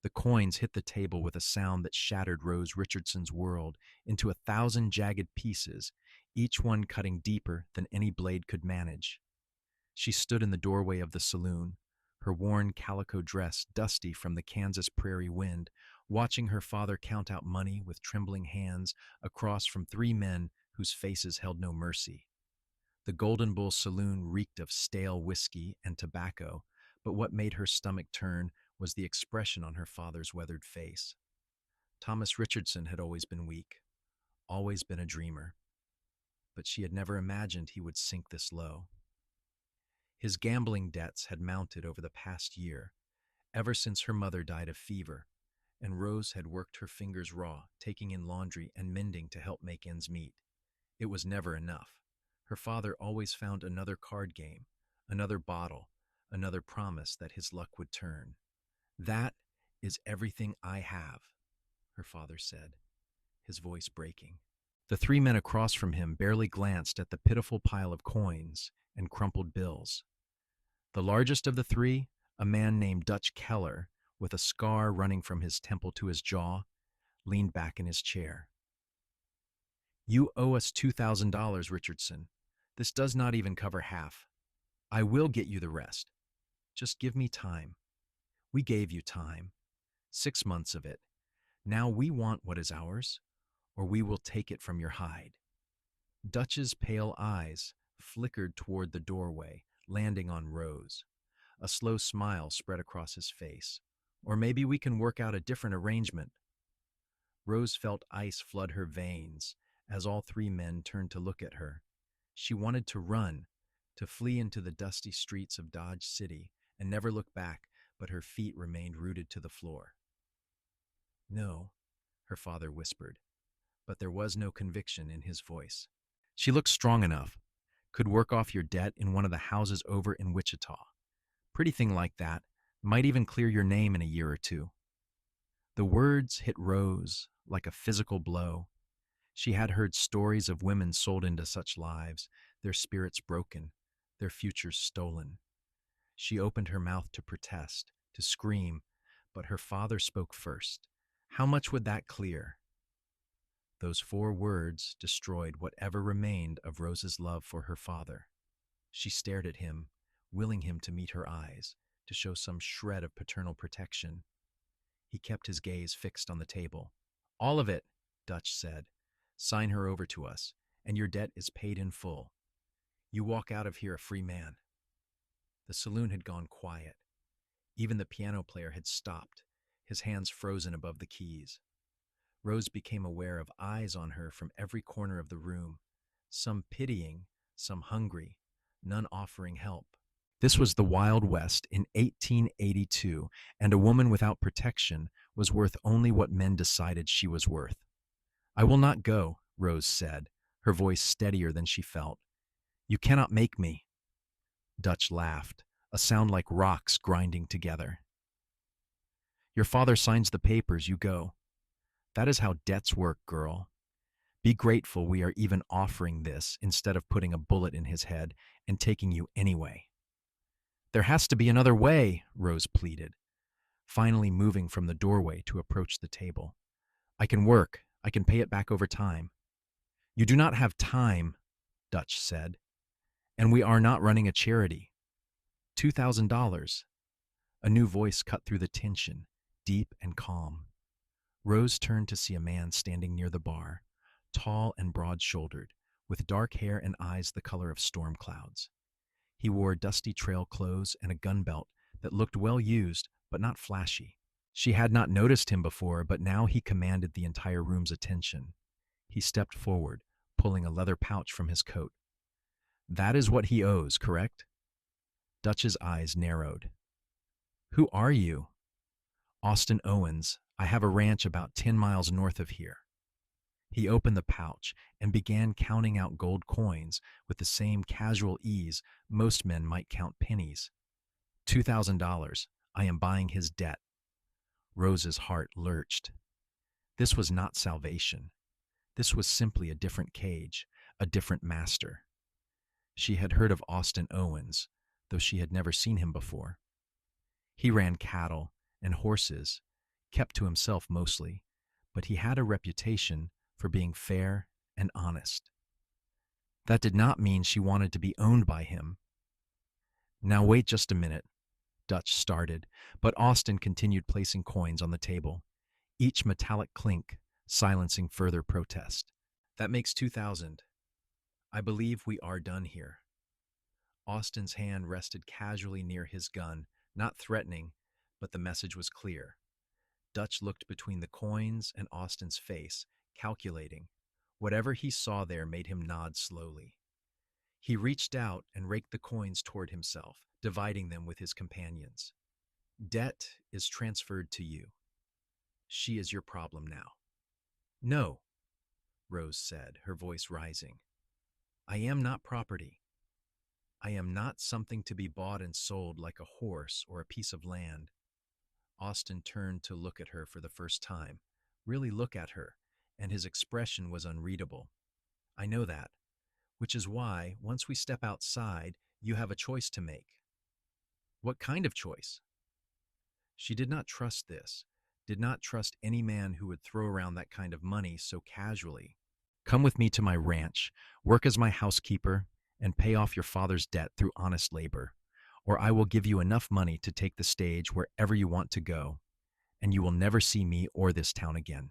The coins hit the table with a sound that shattered Rose Richardson's world into 1,000 jagged pieces, each one cutting deeper than any blade could manage. She stood in the doorway of the saloon, her worn calico dress dusty from the Kansas prairie wind, watching her father count out money with trembling hands across from three men whose faces held no mercy. The Golden Bull Saloon reeked of stale whiskey and tobacco, but what made her stomach turn was the expression on her father's weathered face. Thomas Richardson had always been weak, always been a dreamer, but she had never imagined he would sink this low. His gambling debts had mounted over the past year, ever since her mother died of fever, and Rose had worked her fingers raw, taking in laundry and mending to help make ends meet. It was never enough. Her father always found another card game, another bottle, another promise that his luck would turn. "That is everything I have," her father said, his voice breaking. The three men across from him barely glanced at the pitiful pile of coins and crumpled bills. The largest of the three, a man named Dutch Keller, with a scar running from his temple to his jaw, leaned back in his chair. "You owe us $2,000, Richardson. This does not even cover half. I will get you the rest. Just give me time. We gave you time. 6 months of it. Now we want what is ours, or we will take it from your hide." Dutch's pale eyes flickered toward the doorway, landing on Rose. A slow smile spread across his face. "Or maybe we can work out a different arrangement." Rose felt ice flood her veins as all three men turned to look at her. She wanted to run, to flee into the dusty streets of Dodge City and never look back, but her feet remained rooted to the floor. "No," her father whispered, but there was no conviction in his voice. "She looks strong enough. Could work off your debt in one of the houses over in Wichita. Pretty thing like that. Might even clear your name in a year or two." The words hit Rose like a physical blow. She had heard stories of women sold into such lives, their spirits broken, their futures stolen. She opened her mouth to protest, to scream, but her father spoke first. How much would that clear? Those 4 words destroyed whatever remained of Rose's love for her father. She stared at him, willing him to meet her eyes, to show some shred of paternal protection. He kept his gaze fixed on the table. "All of it," Dutch said. "Sign her over to us, and your debt is paid in full. You walk out of here a free man." The saloon had gone quiet. Even the piano player had stopped, his hands frozen above the keys. Rose became aware of eyes on her from every corner of the room, some pitying, some hungry, none offering help. This was the Wild West in 1882, and a woman without protection was worth only what men decided she was worth. "I will not go," Rose said, her voice steadier than she felt. "You cannot make me." Dutch laughed, a sound like rocks grinding together. "Your father signs the papers, you go. That is how debts work, girl. Be grateful we are even offering this instead of putting a bullet in his head and taking you anyway." "There has to be another way," Rose pleaded, finally moving from the doorway to approach the table. "I can work. I can pay it back over time." "You do not have time," Dutch said, "and we are not running a charity. $2,000. A new voice cut through the tension, deep and calm. Rose turned to see a man standing near the bar, tall and broad-shouldered, with dark hair and eyes the color of storm clouds. He wore dusty trail clothes and a gun belt that looked well used but not flashy. She had not noticed him before, but now he commanded the entire room's attention. He stepped forward, pulling a leather pouch from his coat. "That is what he owes, correct?" Dutch's eyes narrowed. "Who are you?" "Austin Owens. I have a ranch about 10 miles north of here." He opened the pouch and began counting out gold coins with the same casual ease most men might count pennies. $2,000. I am buying his debt." Rose's heart lurched. This was not salvation. This was simply a different cage, a different master. She had heard of Austin Owens, though she had never seen him before. He ran cattle and horses, kept to himself mostly, but he had a reputation for being fair and honest. That did not mean she wanted to be owned by him. Now wait just a minute, Dutch started, but Austin continued placing coins on the table, each metallic clink silencing further protest. That makes 2,000. I believe we are done here. Austin's hand rested casually near his gun, not threatening, but the message was clear. Dutch looked between the coins and Austin's face, calculating. Whatever he saw there made him nod slowly. He reached out and raked the coins toward himself, dividing them with his companions. Debt is transferred to you. She is your problem now. No, Rose said, her voice rising. I am not property. I am not something to be bought and sold like a horse or a piece of land. Austin turned to look at her for the first time, really look at her, and his expression was unreadable. I know that, which is why, once we step outside, you have a choice to make. What kind of choice? She did not trust this, did not trust any man who would throw around that kind of money so casually. Come with me to my ranch, work as my housekeeper, and pay off your father's debt through honest labor, or I will give you enough money to take the stage wherever you want to go, and you will never see me or this town again.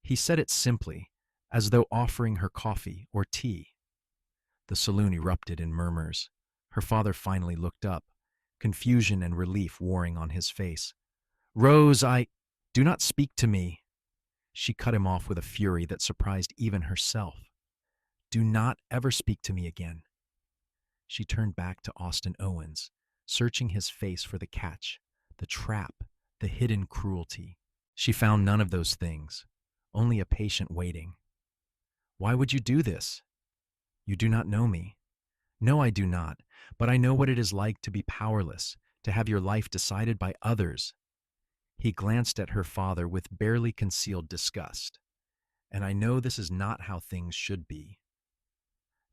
He said it simply, as though offering her coffee or tea. The saloon erupted in murmurs. Her father finally looked up, confusion and relief warring on his face. Rose, do not speak to me. She cut him off with a fury that surprised even herself. Do not ever speak to me again. She turned back to Austin Owens, searching his face for the catch, the trap, the hidden cruelty. She found none of those things, only a patient waiting. Why would you do this? You do not know me. No, I do not, but I know what it is like to be powerless, to have your life decided by others. He glanced at her father with barely concealed disgust. And I know this is not how things should be.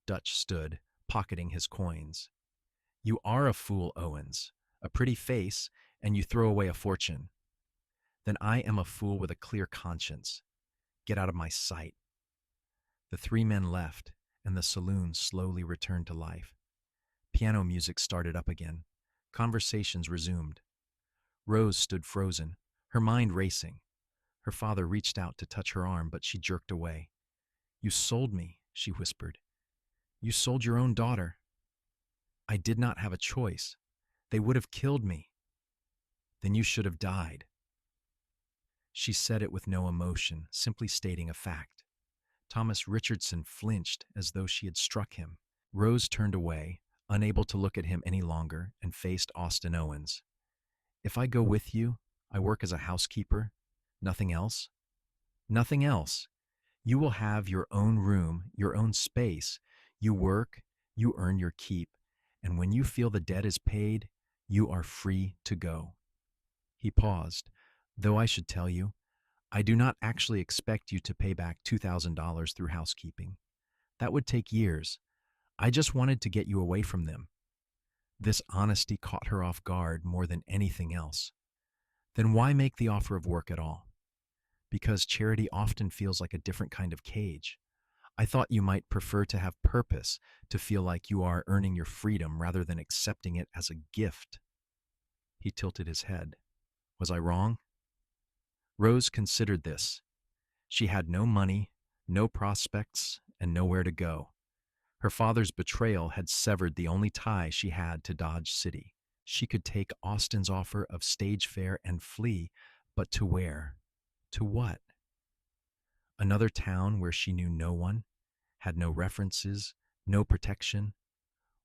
Dutch stood, pocketing his coins. You are a fool, Owens, a pretty face, and you throw away a fortune. Then I am a fool with a clear conscience. Get out of my sight. The three men left, and the saloon slowly returned to life. Piano music started up again. Conversations resumed. Rose stood frozen, her mind racing. Her father reached out to touch her arm, but she jerked away. You sold me, she whispered. You sold your own daughter. I did not have a choice. They would have killed me. Then you should have died. She said it with no emotion, simply stating a fact. Thomas Richardson flinched as though she had struck him. Rose turned away, unable to look at him any longer, and faced Austin Owens. If I go with you, I work as a housekeeper. Nothing else? Nothing else. You will have your own room, your own space. You work, you earn your keep, and when you feel the debt is paid, you are free to go. He paused. Though I should tell you, I do not actually expect you to pay back $2,000 through housekeeping. That would take years. I just wanted to get you away from them. This honesty caught her off guard more than anything else. Then why make the offer of work at all? Because charity often feels like a different kind of cage. I thought you might prefer to have purpose, to feel like you are earning your freedom rather than accepting it as a gift. He tilted his head. Was I wrong? Rose considered this. She had no money, no prospects, and nowhere to go. Her father's betrayal had severed the only tie she had to Dodge City. She could take Austin's offer of stage fare and flee, but to where? To what? Another town where she knew no one, had no references, no protection?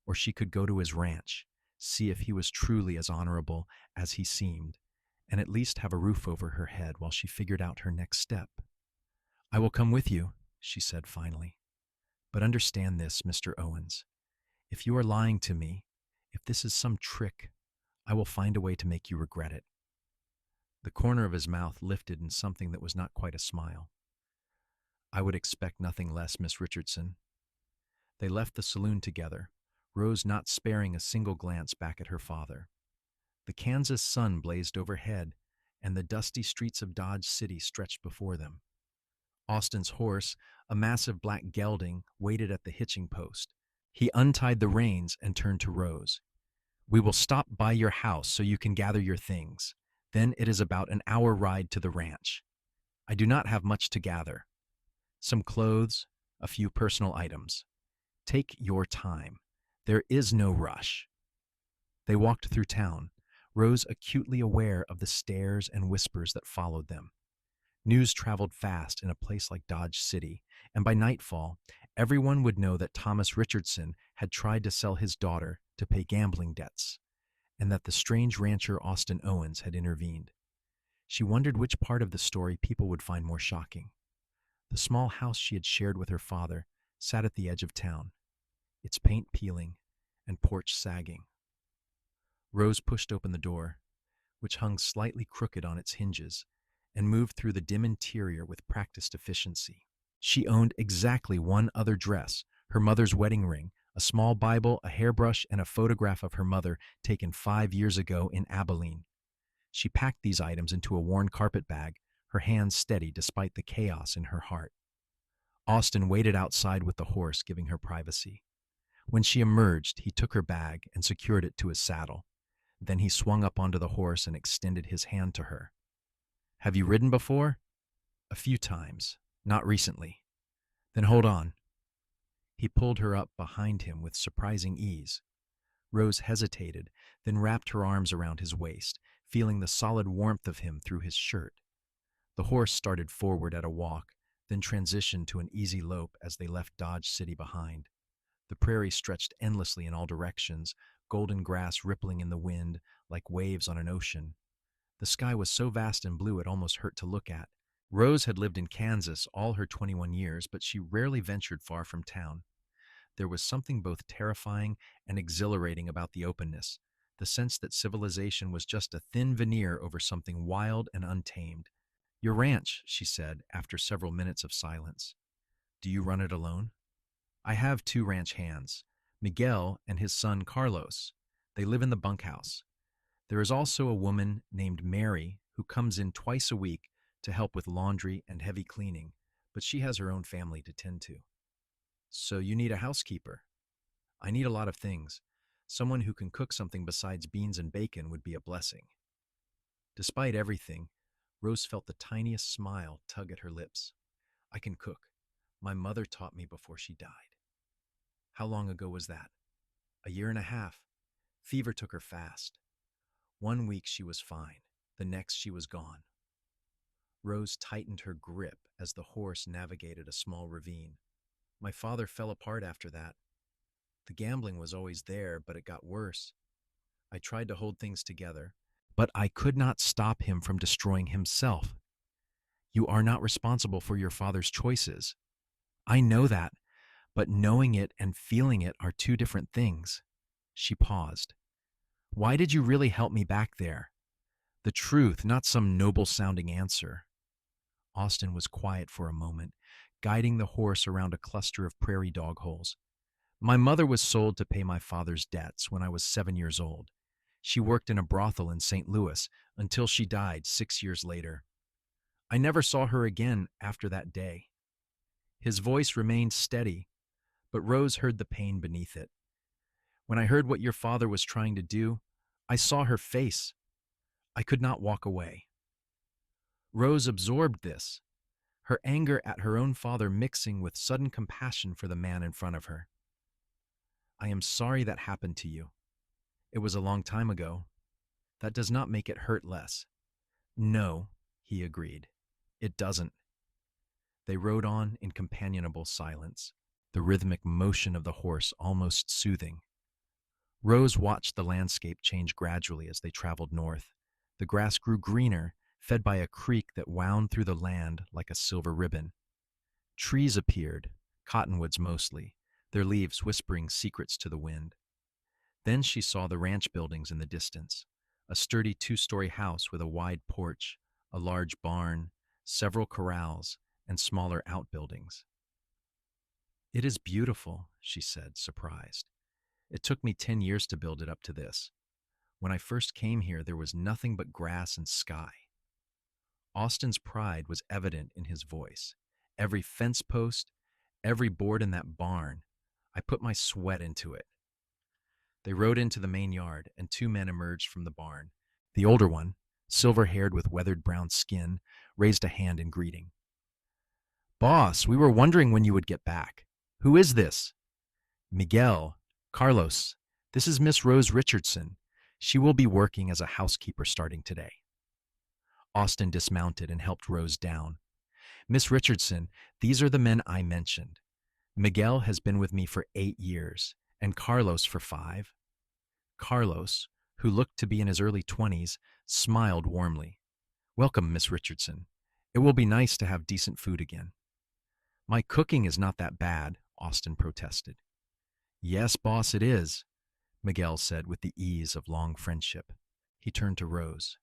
Or she could go to his ranch, see if he was truly as honorable as he seemed, and at least have a roof over her head while she figured out her next step. I will come with you, she said finally. But understand this, Mr. Owens. If you are lying to me, if this is some trick, I will find a way to make you regret it. The corner of his mouth lifted in something that was not quite a smile. I would expect nothing less, Miss Richardson. They left the saloon together, Rose not sparing a single glance back at her father. The Kansas sun blazed overhead, and the dusty streets of Dodge City stretched before them. Austin's horse, a massive black gelding, waited at the hitching post. He untied the reins and turned to Rose. "We will stop by your house so you can gather your things. Then it is about an hour ride to the ranch. I do not have much to gather. Some clothes, a few personal items. Take your time. There is no rush." They walked through town, Rose acutely aware of the stares and whispers that followed them. News traveled fast in a place like Dodge City, and by nightfall, everyone would know that Thomas Richardson had tried to sell his daughter to pay gambling debts, and that the strange rancher Austin Owens had intervened. She wondered which part of the story people would find more shocking. The small house she had shared with her father sat at the edge of town, its paint peeling and porch sagging. Rose pushed open the door, which hung slightly crooked on its hinges, and moved through the dim interior with practiced efficiency. She owned exactly one other dress, her mother's wedding ring, a small Bible, a hairbrush, and a photograph of her mother taken 5 years ago in Abilene. She packed these items into a worn carpet bag, her hands steady despite the chaos in her heart. Austin waited outside with the horse, giving her privacy. When she emerged, he took her bag and secured it to his saddle. Then he swung up onto the horse and extended his hand to her. "Have you ridden before?" "A few times, not recently." "Then hold on." He pulled her up behind him with surprising ease. Rose hesitated, then wrapped her arms around his waist, feeling the solid warmth of him through his shirt. The horse started forward at a walk, then transitioned to an easy lope as they left Dodge City behind. The prairie stretched endlessly in all directions, golden grass rippling in the wind like waves on an ocean. The sky was so vast and blue it almost hurt to look at. Rose had lived in Kansas all her 21 years, but she rarely ventured far from town. There was something both terrifying and exhilarating about the openness, the sense that civilization was just a thin veneer over something wild and untamed. "Your ranch," she said, after several minutes of silence. "Do you run it alone?" "I have 2 ranch hands, Miguel and his son Carlos. They live in the bunkhouse. There is also a woman named Mary who comes in twice a week to help with laundry and heavy cleaning, but she has her own family to tend to." "So you need a housekeeper." "I need a lot of things. Someone who can cook something besides beans and bacon would be a blessing." Despite everything, Rose felt the tiniest smile tug at her lips. "I can cook. My mother taught me before she died." "How long ago was that?" "A year and a half. Fever took her fast. 1 week she was fine. The next she was gone." Rose tightened her grip as the horse navigated a small ravine. "My father fell apart after that. The gambling was always there, but it got worse. I tried to hold things together, but I could not stop him from destroying himself." "You are not responsible for your father's choices." "I know that, but knowing it and feeling it are 2 different things." She paused. "Why did you really help me back there?" "The truth, not some noble-sounding answer." Austin was quiet for a moment, guiding the horse around a cluster of prairie dog holes. "My mother was sold to pay my father's debts when I was 7 years old. She worked in a brothel in St. Louis until she died 6 years later. I never saw her again after that day." His voice remained steady, but Rose heard the pain beneath it. "When I heard what your father was trying to do, I saw her face. I could not walk away." Rose absorbed this, her anger at her own father mixing with sudden compassion for the man in front of her. "I am sorry that happened to you. It was a long time ago. That does not make it hurt less." "No," he agreed. "It doesn't." They rode on in companionable silence, the rhythmic motion of the horse almost soothing. Rose watched the landscape change gradually as they traveled north. The grass grew greener, fed by a creek that wound through the land like a silver ribbon. Trees appeared, cottonwoods mostly, their leaves whispering secrets to the wind. Then she saw the ranch buildings in the distance, a sturdy 2-story house with a wide porch, a large barn, several corrals, and smaller outbuildings. "It is beautiful," she said, surprised. "It took me 10 years to build it up to this. When I first came here, there was nothing but grass and sky." Austin's pride was evident in his voice. Every fence post, every board in that barn, I put my sweat into it. They rode into the main yard, and two men emerged from the barn. The older one, silver-haired with weathered brown skin, raised a hand in greeting. "Boss, we were wondering when you would get back. Who is this?" "Miguel, Carlos, this is Miss Rose Richardson. She will be working as a housekeeper starting today." Austin dismounted and helped Rose down. "Miss Richardson, these are the men I mentioned. Miguel has been with me for 8 years, and Carlos for 5. Carlos, who looked to be in his early 20s, smiled warmly. "Welcome, Miss Richardson. It will be nice to have decent food again." "My cooking is not that bad," Austin protested. "Yes, boss, it is," Miguel said with the ease of long friendship. He turned to Rose.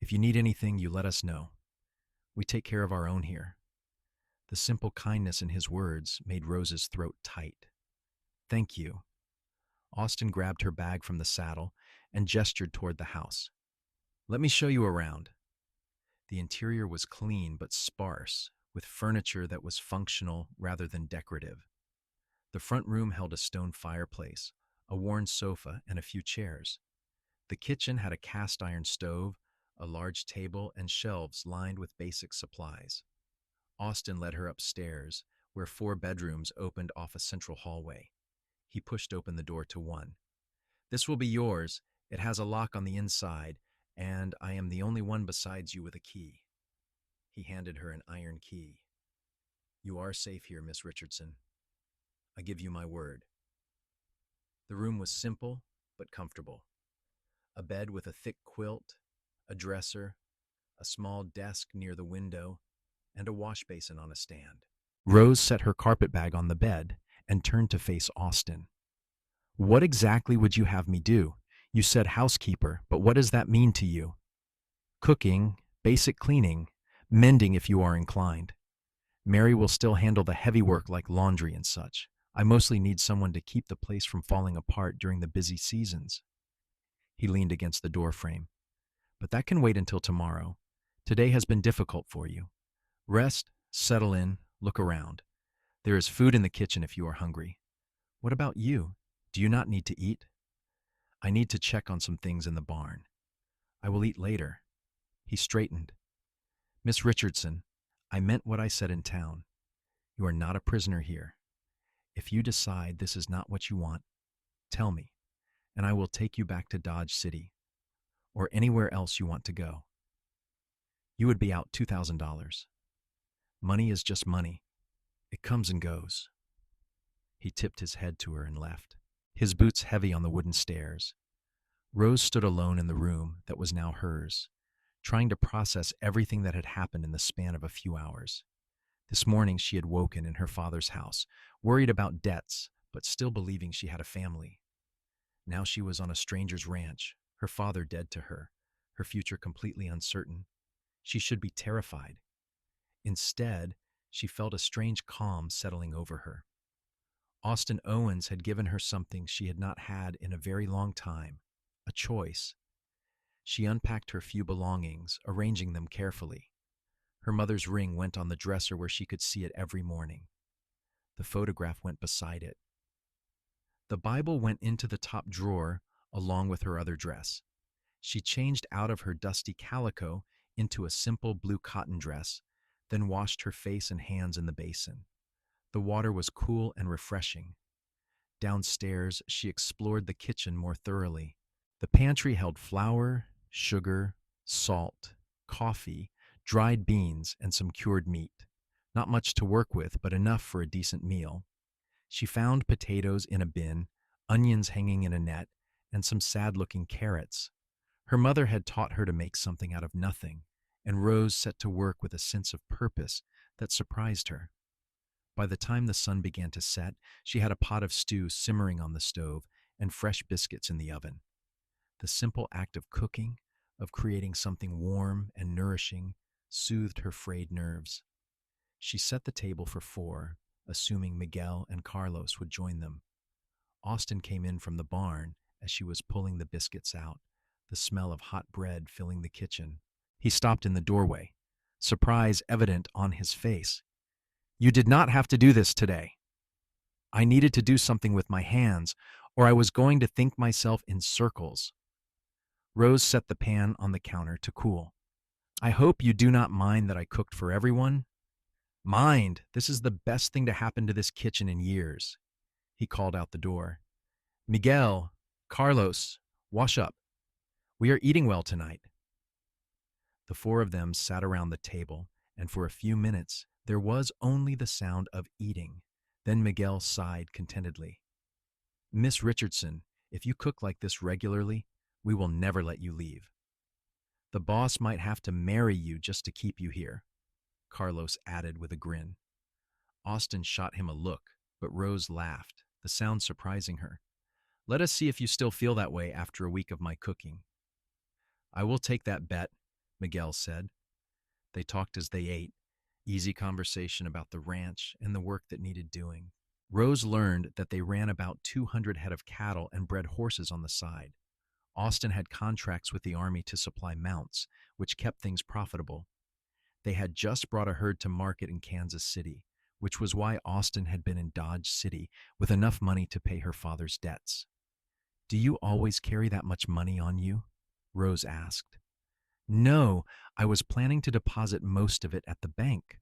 "If you need anything, you let us know. We take care of our own here." The simple kindness in his words made Rose's throat tight. "Thank you." Austin grabbed her bag from the saddle and gestured toward the house. "Let me show you around." The interior was clean but sparse, with furniture that was functional rather than decorative. The front room held a stone fireplace, a worn sofa, and a few chairs. The kitchen had a cast iron stove, a large table, and shelves lined with basic supplies. Austin led her upstairs, where 4 bedrooms opened off a central hallway. He pushed open the door to one. "This will be yours. It has a lock on the inside, and I am the only one besides you with a key." He handed her an iron key. "You are safe here, Miss Richardson. I give you my word." The room was simple but comfortable. A bed with a thick quilt, a dresser, a small desk near the window, and a wash basin on a stand. Rose set her carpet bag on the bed and turned to face Austin. "What exactly would you have me do? You said housekeeper, but what does that mean to you?" "Cooking, basic cleaning, mending if you are inclined. Mary will still handle the heavy work like laundry and such. I mostly need someone to keep the place from falling apart during the busy seasons." He leaned against the doorframe. "But that can wait until tomorrow. Today has been difficult for you. Rest, settle in, look around. There is food in the kitchen if you are hungry. What about you? Do you not need to eat?" "I need to check on some things in the barn. I will eat later." He straightened. "Miss Richardson, I meant what I said in town. You are not a prisoner here. If you decide this is not what you want, tell me, and I will take you back to Dodge City, or anywhere else you want to go. You would be out $2,000. Money is just money. It comes and goes." He tipped his head to her and left, his boots heavy on the wooden stairs. Rose stood alone in the room that was now hers, trying to process everything that had happened in the span of a few hours. This morning she had woken in her father's house, worried about debts, but still believing she had a family. Now she was on a stranger's ranch, her father dead to her, her future completely uncertain. She should be terrified. Instead, she felt a strange calm settling over her. Austin Owens had given her something she had not had in a very long time, a choice. She unpacked her few belongings, arranging them carefully. Her mother's ring went on the dresser where she could see it every morning. The photograph went beside it. The Bible went into the top drawer along with her other dress. She changed out of her dusty calico into a simple blue cotton dress, then washed her face and hands in the basin. The water was cool and refreshing. Downstairs, she explored the kitchen more thoroughly. The pantry held flour, sugar, salt, coffee, dried beans, and some cured meat. Not much to work with, but enough for a decent meal. She found potatoes in a bin, onions hanging in a net, and some sad-looking carrots. Her mother had taught her to make something out of nothing, and Rose set to work with a sense of purpose that surprised her. By the time the sun began to set, she had a pot of stew simmering on the stove and fresh biscuits in the oven. The simple act of cooking, of creating something warm and nourishing, soothed her frayed nerves. She set the table for 4, assuming Miguel and Carlos would join them. Austin came in from the barn as she was pulling the biscuits out, the smell of hot bread filling the kitchen. He stopped in the doorway. surprise evident on his face. "You did not have to do this today. I needed to do something with my hands, or I was going to think myself in circles." Rose set the pan on the counter to cool. "I hope you do not mind that I cooked for everyone." "Mind, this is the best thing to happen to this kitchen in years." He called out the door. "Miguel, Carlos, wash up. We are eating well tonight." The four of them sat around the table, and for a few minutes there was only the sound of eating. Then Miguel sighed contentedly. "Miss Richardson, if you cook like this regularly, we will never let you leave. The boss might have to marry you just to keep you here," Carlos added with a grin. Austin shot him a look, but Rose laughed, the sound surprising her. "Let us see if you still feel that way after a week of my cooking." "I will take that bet," Miguel said. They talked as they ate, easy conversation about the ranch and the work that needed doing. Rose learned that they ran about 200 head of cattle and bred horses on the side. Austin had contracts with the army to supply mounts, which kept things profitable. They had just brought a herd to market in Kansas City, which was why Austin had been in Dodge City with enough money to pay her father's debts. "Do you always carry that much money on you?" Rose asked. "No, I was planning to deposit most of it at the bank.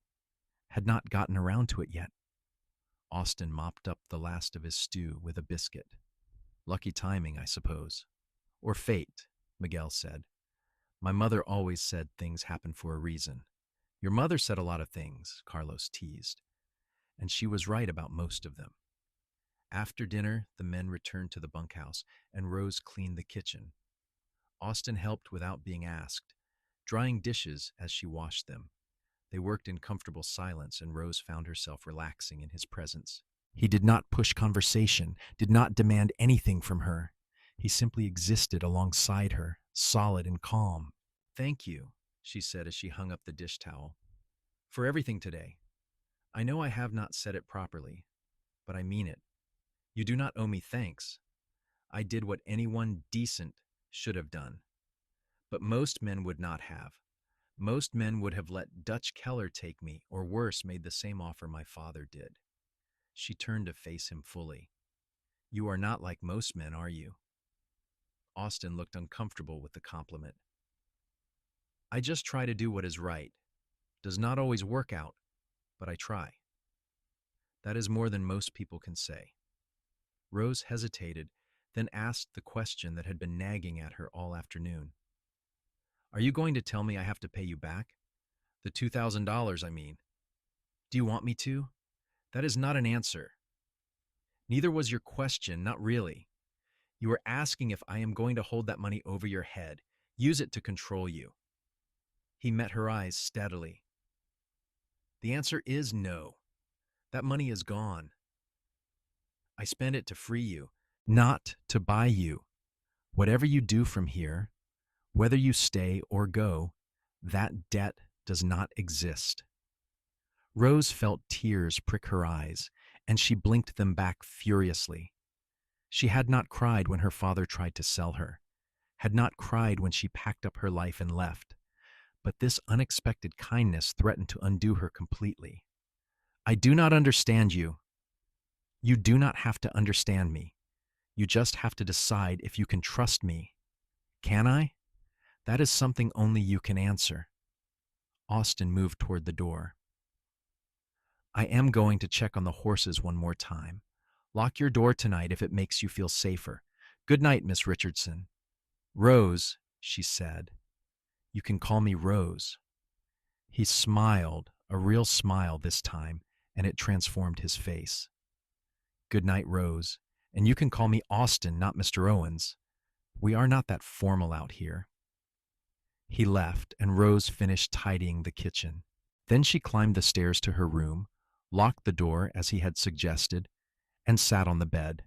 Had not gotten around to it yet." Austin mopped up the last of his stew with a biscuit. "Lucky timing, I suppose." "Or fate," Miguel said. "My mother always said things happen for a reason." "Your mother said a lot of things," Carlos teased, "and she was right about most of them." After dinner, the men returned to the bunkhouse, and Rose cleaned the kitchen. Austin helped without being asked, drying dishes as she washed them. They worked in comfortable silence, and Rose found herself relaxing in his presence. He did not push conversation, did not demand anything from her. He simply existed alongside her, solid and calm. "Thank you," she said as she hung up the dish towel, "for everything today. I know I have not said it properly, but I mean it. You do not owe me thanks. I did what anyone decent should have done. But most men would not have. Most men would have let Dutch Keller take me, or worse, made the same offer my father did." She turned to face him fully. "You are not like most men, are you?" Austin looked uncomfortable with the compliment. "I just try to do what is right. Does not always work out, but I try." "That is more than most people can say." Rose hesitated, then asked the question that had been nagging at her all afternoon. "Are you going to tell me I have to pay you back? The $2,000, I mean. Do you want me to? That is not an answer." "Neither was your question, not really. You were asking if I am going to hold that money over your head, use it to control you." He met her eyes steadily. "The answer is no. That money is gone. I spent it to free you, not to buy you. Whatever you do from here, whether you stay or go, that debt does not exist." Rose felt tears prick her eyes, and she blinked them back furiously. She had not cried when her father tried to sell her, had not cried when she packed up her life and left, but this unexpected kindness threatened to undo her completely. "I do not understand you." "You do not have to understand me. You just have to decide if you can trust me." "Can I?" "That is something only you can answer." Austin moved toward the door. "I am going to check on the horses one more time. Lock your door tonight if it makes you feel safer. Good night, Miss Richardson." "Rose," she said. "You can call me Rose." He smiled, a real smile this time, and it transformed his face. "Good night, Rose. And you can call me Austin, not Mr. Owens. We are not that formal out here." He left, and Rose finished tidying the kitchen. Then she climbed the stairs to her room, locked the door as he had suggested, and sat on the bed.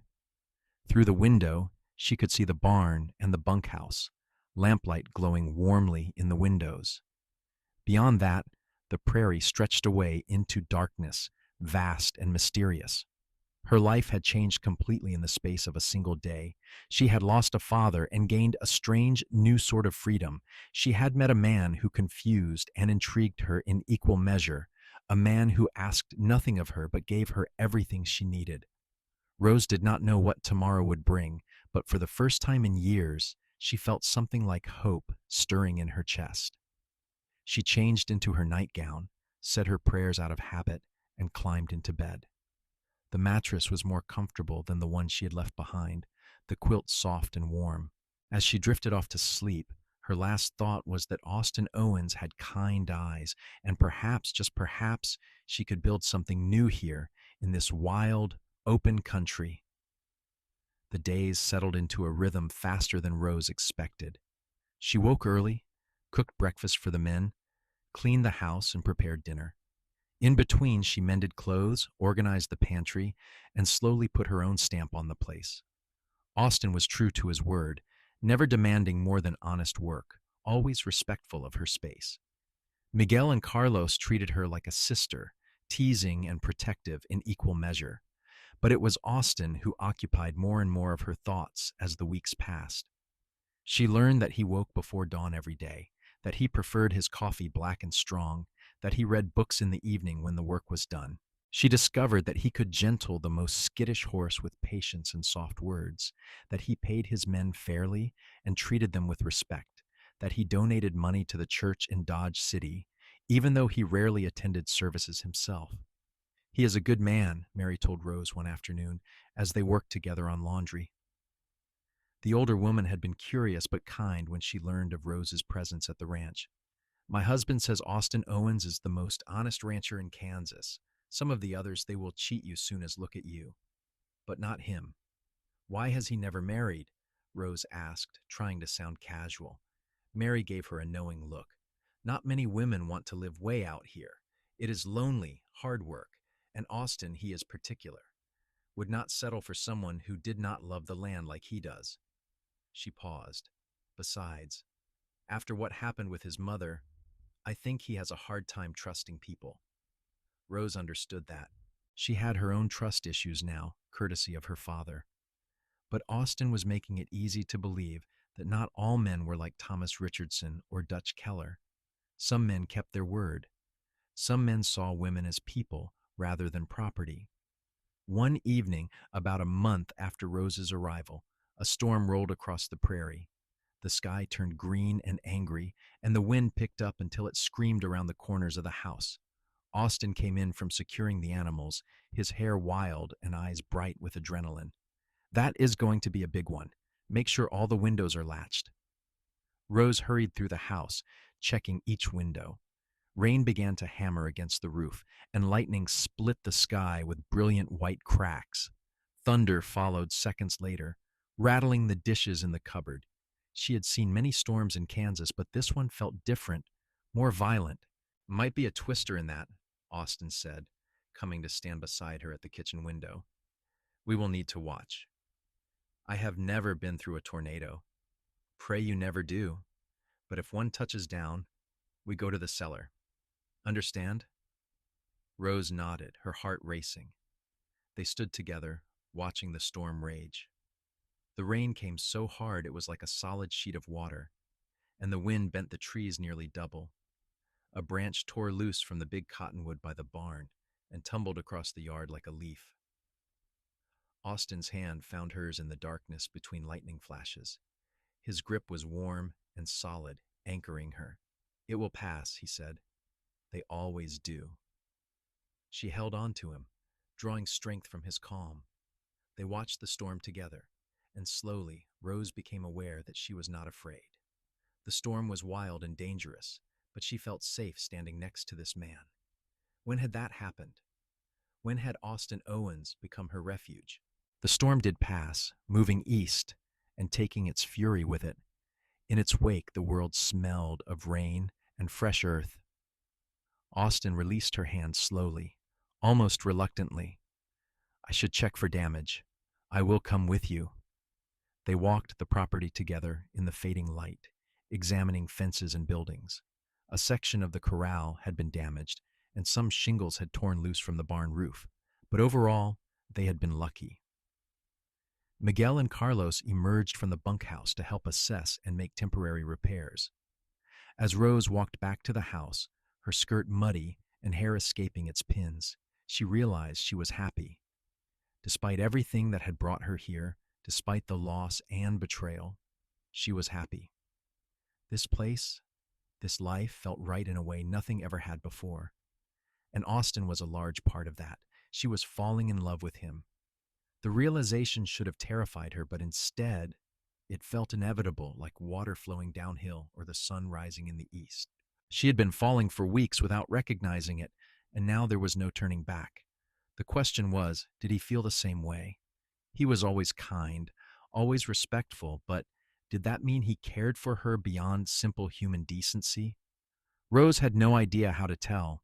Through the window, she could see the barn and the bunkhouse, lamplight glowing warmly in the windows. Beyond that, the prairie stretched away into darkness, vast and mysterious. Her life had changed completely in the space of a single day. She had lost a father and gained a strange new sort of freedom. She had met a man who confused and intrigued her in equal measure, a man who asked nothing of her but gave her everything she needed. Rose did not know what tomorrow would bring, but for the first time in years, she felt something like hope stirring in her chest. She changed into her nightgown, said her prayers out of habit, and climbed into bed. The mattress was more comfortable than the one she had left behind, the quilt soft and warm. As she drifted off to sleep, her last thought was that Austin Owens had kind eyes, and perhaps, just perhaps, she could build something new here in this wild, open country. The days settled into a rhythm faster than Rose expected. She woke early, cooked breakfast for the men, cleaned the house, and prepared dinner. In between, she mended clothes, organized the pantry, and slowly put her own stamp on the place. Austin was true to his word, never demanding more than honest work, always respectful of her space. Miguel and Carlos treated her like a sister, teasing and protective in equal measure. But it was Austin who occupied more and more of her thoughts as the weeks passed. She learned that he woke before dawn every day, that he preferred his coffee black and strong, that he read books in the evening when the work was done. She discovered that he could gentle the most skittish horse with patience and soft words, that he paid his men fairly and treated them with respect, that he donated money to the church in Dodge City, even though he rarely attended services himself. "He is a good man," Mary told Rose one afternoon as they worked together on laundry. The older woman had been curious but kind when she learned of Rose's presence at the ranch. "My husband says Austin Owens is the most honest rancher in Kansas. Some of the others, they will cheat you soon as look at you. But not him." "Why has he never married?" Rose asked, trying to sound casual. Mary gave her a knowing look. "Not many women want to live way out here. It is lonely, hard work, and Austin, he is particular. Would not settle for someone who did not love the land like he does." She paused. "Besides, after what happened with his mother, I think he has a hard time trusting people." Rose understood that. She had her own trust issues now, courtesy of her father. But Austin was making it easy to believe that not all men were like Thomas Richardson or Dutch Keller. Some men kept their word. Some men saw women as people rather than property. One evening, about a month after Rose's arrival, a storm rolled across the prairie. The sky turned green and angry, and the wind picked up until it screamed around the corners of the house. Austin came in from securing the animals, his hair wild and eyes bright with adrenaline. "That is going to be a big one. Make sure all the windows are latched." Rose hurried through the house, checking each window. Rain began to hammer against the roof, and lightning split the sky with brilliant white cracks. Thunder followed seconds later, rattling the dishes in the cupboard. She had seen many storms in Kansas, but this one felt different, more violent. "Might be a twister in that," Austin said, coming to stand beside her at the kitchen window. "We will need to watch." "I have never been through a tornado." "Pray you never do. But if one touches down, we go to the cellar. Understand?" Rose nodded, her heart racing. They stood together, watching the storm rage. The rain came so hard it was like a solid sheet of water, and the wind bent the trees nearly double. A branch tore loose from the big cottonwood by the barn and tumbled across the yard like a leaf. Austin's hand found hers in the darkness between lightning flashes. His grip was warm and solid, anchoring her. "It will pass," he said. "They always do." She held on to him, drawing strength from his calm. They watched the storm together, and slowly Rose became aware that she was not afraid. The storm was wild and dangerous, but she felt safe standing next to this man. When had that happened? When had Austin Owens become her refuge? The storm did pass, moving east and taking its fury with it. In its wake, the world smelled of rain and fresh earth. Austin released her hand slowly, almost reluctantly. "I should check for damage. I will come with you." They walked the property together in the fading light, examining fences and buildings. A section of the corral had been damaged, and some shingles had torn loose from the barn roof. But overall, They had been lucky. Miguel and Carlos emerged from the bunkhouse to help assess and make temporary repairs. As Rose walked back to the house, her skirt muddy and hair escaping its pins, she realized she was happy. Despite everything that had brought her here, despite the loss and betrayal, she was happy. This place, this life felt right in a way nothing ever had before. And Austin was a large part of that. She was falling in love with him. The realization should have terrified her, but instead, it felt inevitable, like water flowing downhill or the sun rising in the east. She had been falling for weeks without recognizing it, and now there was no turning back. The question was, did he feel the same way? He was always kind, always respectful, but did that mean he cared for her beyond simple human decency? Rose had no idea how to tell.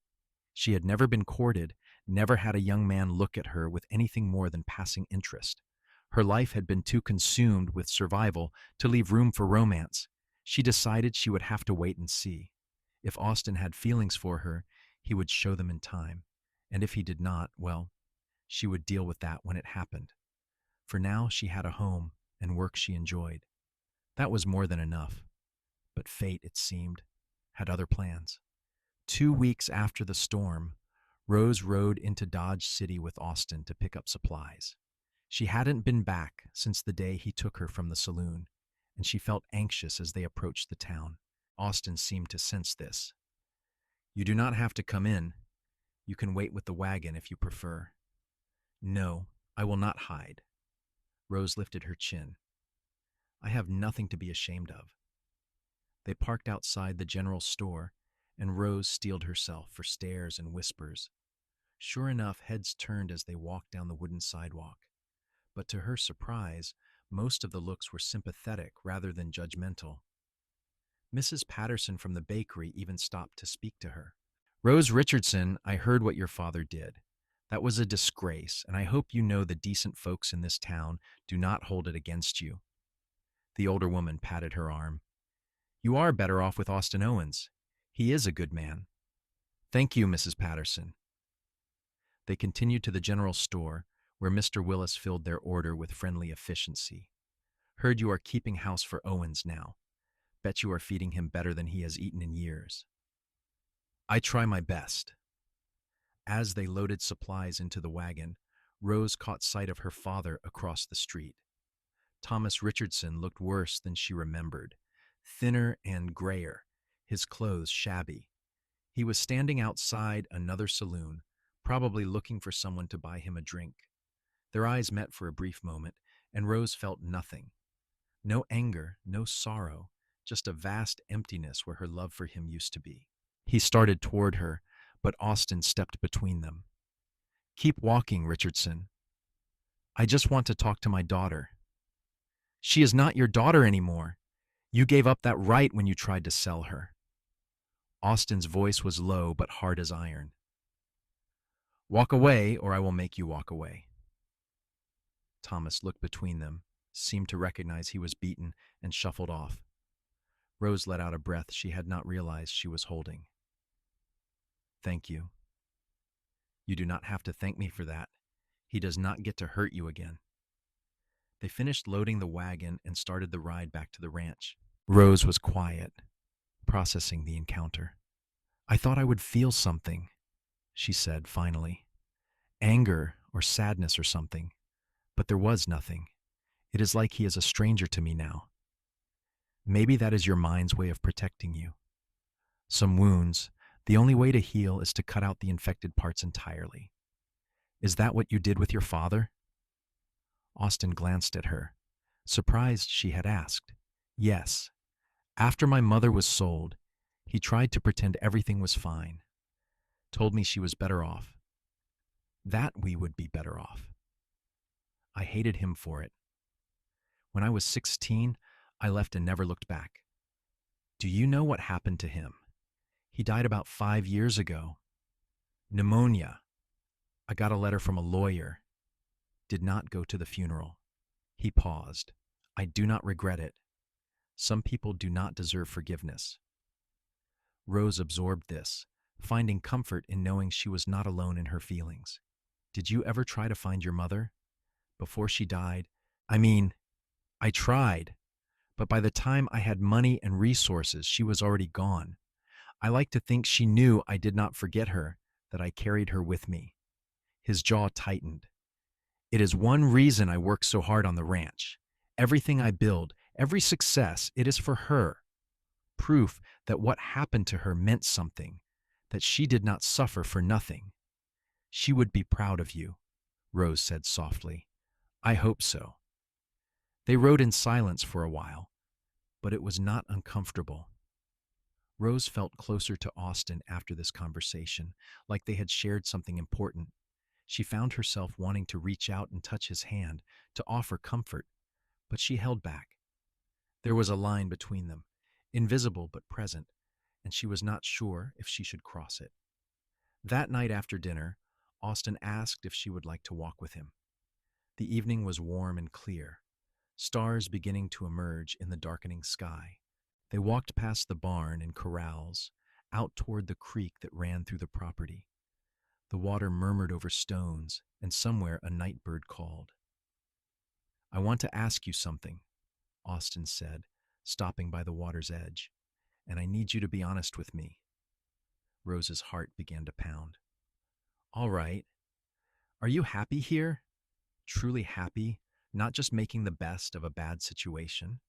She had never been courted, never had a young man look at her with anything more than passing interest. Her life had been too consumed with survival to leave room for romance. She decided she would have to wait and see. If Austin had feelings for her, he would show them in time. And if he did not, well, she would deal with that when it happened. For now, she had a home and work she enjoyed. That was more than enough. But fate, it seemed, had other plans. 2 weeks after the storm, Rose rode into Dodge City with Austin to pick up supplies. She hadn't been back since the day he took her from the saloon, and she felt anxious as they approached the town. Austin seemed to sense this. "You do not have to come in. You can wait with the wagon if you prefer." "No, I will not hide." Rose lifted her chin. "I have nothing to be ashamed of." They parked outside the general store, and Rose steeled herself for stares and whispers. Sure enough, heads turned as they walked down the wooden sidewalk. But to her surprise, most of the looks were sympathetic rather than judgmental. Mrs. Patterson from the bakery even stopped to speak to her. "Rose Richardson, I heard what your father did. That was a disgrace, and I hope you know the decent folks in this town do not hold it against you." The older woman patted her arm. "You are better off with Austin Owens. He is a good man." "Thank you, Mrs. Patterson." They continued to the general store, where Mr. Willis filled their order with friendly efficiency. "Heard you are keeping house for Owens now. Bet you are feeding him better than he has eaten in years." "I try my best." As they loaded supplies into the wagon, Rose caught sight of her father across the street. Thomas Richardson looked worse than she remembered, thinner and grayer, his clothes shabby. He was standing outside another saloon, probably looking for someone to buy him a drink. Their eyes met for a brief moment, and Rose felt nothing. No anger, no sorrow, just a vast emptiness where her love for him used to be. He started toward her, but Austin stepped between them. "Keep walking, Richardson. I just want to talk to my daughter." "She is not your daughter anymore. You gave up that right when you tried to sell her." Austin's voice was low but hard as iron. "Walk away, or I will make you walk away." Thomas looked between them, seemed to recognize he was beaten, and shuffled off. Rose let out a breath she had not realized she was holding. "Thank you." "You do not have to thank me for that. He does not get to hurt you again." They finished loading the wagon and started the ride back to the ranch. Rose was quiet, processing the encounter. "I thought I would feel something," she said finally. "Anger or sadness or something. But there was nothing. It is like he is a stranger to me now." "Maybe that is your mind's way of protecting you. Some wounds, the only way to heal is to cut out the infected parts entirely. Is that what you did with your father?" Austin glanced at her, surprised she had asked. "Yes. After my mother was sold, he tried to pretend everything was fine. Told me she was better off. That we would be better off. I hated him for it. When I was 16, I left and never looked back. Do you know what happened to him? He died about 5 years ago. Pneumonia. I got a letter from a lawyer. Did not go to the funeral." He paused. "I do not regret it. Some people do not deserve forgiveness." Rose absorbed this, finding comfort in knowing she was not alone in her feelings. Did you ever try to find your mother before she died? I mean, I tried, but by the time I had money and resources, she was already gone. I like to think she knew I did not forget her, that I carried her with me. His jaw tightened. It is one reason I work so hard on the ranch. Everything I build, every success, it is for her. Proof that what happened to her meant something, that she did not suffer for nothing. She would be proud of you, Rose said softly. I hope so. They rode in silence for a while, but it was not uncomfortable. Rose felt closer to Austin after this conversation, like they had shared something important. She found herself wanting to reach out and touch his hand, to offer comfort, but she held back. There was a line between them, invisible but present, and she was not sure if she should cross it. That night after dinner, Austin asked if she would like to walk with him. The evening was warm and clear, stars beginning to emerge in the darkening sky. They walked past the barn and corrals, out toward the creek that ran through the property. The water murmured over stones, and somewhere a night bird called. I want to ask you something, Austin said, stopping by the water's edge, and I need you to be honest with me. Rose's heart began to pound. All right. Are you happy here? Truly happy, not just making the best of a bad situation?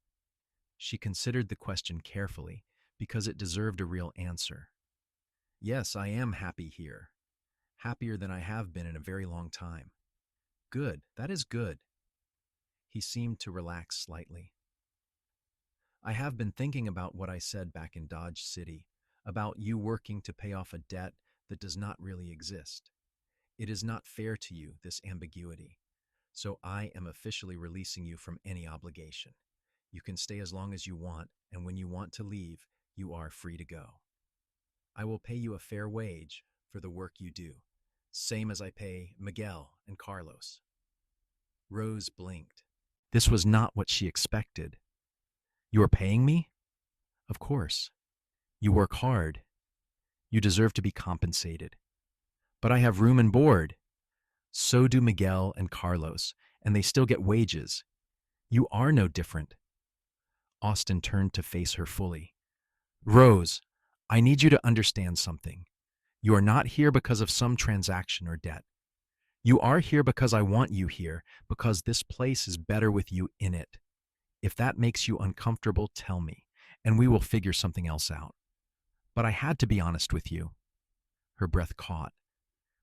She considered the question carefully because it deserved a real answer. Yes, I am happy here. Happier than I have been in a very long time. Good, that is good. He seemed to relax slightly. I have been thinking about what I said back in Dodge City, about you working to pay off a debt that does not really exist. It is not fair to you, this ambiguity. So I am officially releasing you from any obligation. You can stay as long as you want, and when you want to leave, you are free to go. I will pay you a fair wage for the work you do, same as I pay Miguel and Carlos. Rose blinked. This was not what she expected. You are paying me? Of course. You work hard. You deserve to be compensated. But I have room and board. So do Miguel and Carlos, and they still get wages. You are no different. Austin turned to face her fully. Rose, I need you to understand something. You are not here because of some transaction or debt. You are here because I want you here, because this place is better with you in it. If that makes you uncomfortable, tell me, and we will figure something else out. But I had to be honest with you. Her breath caught.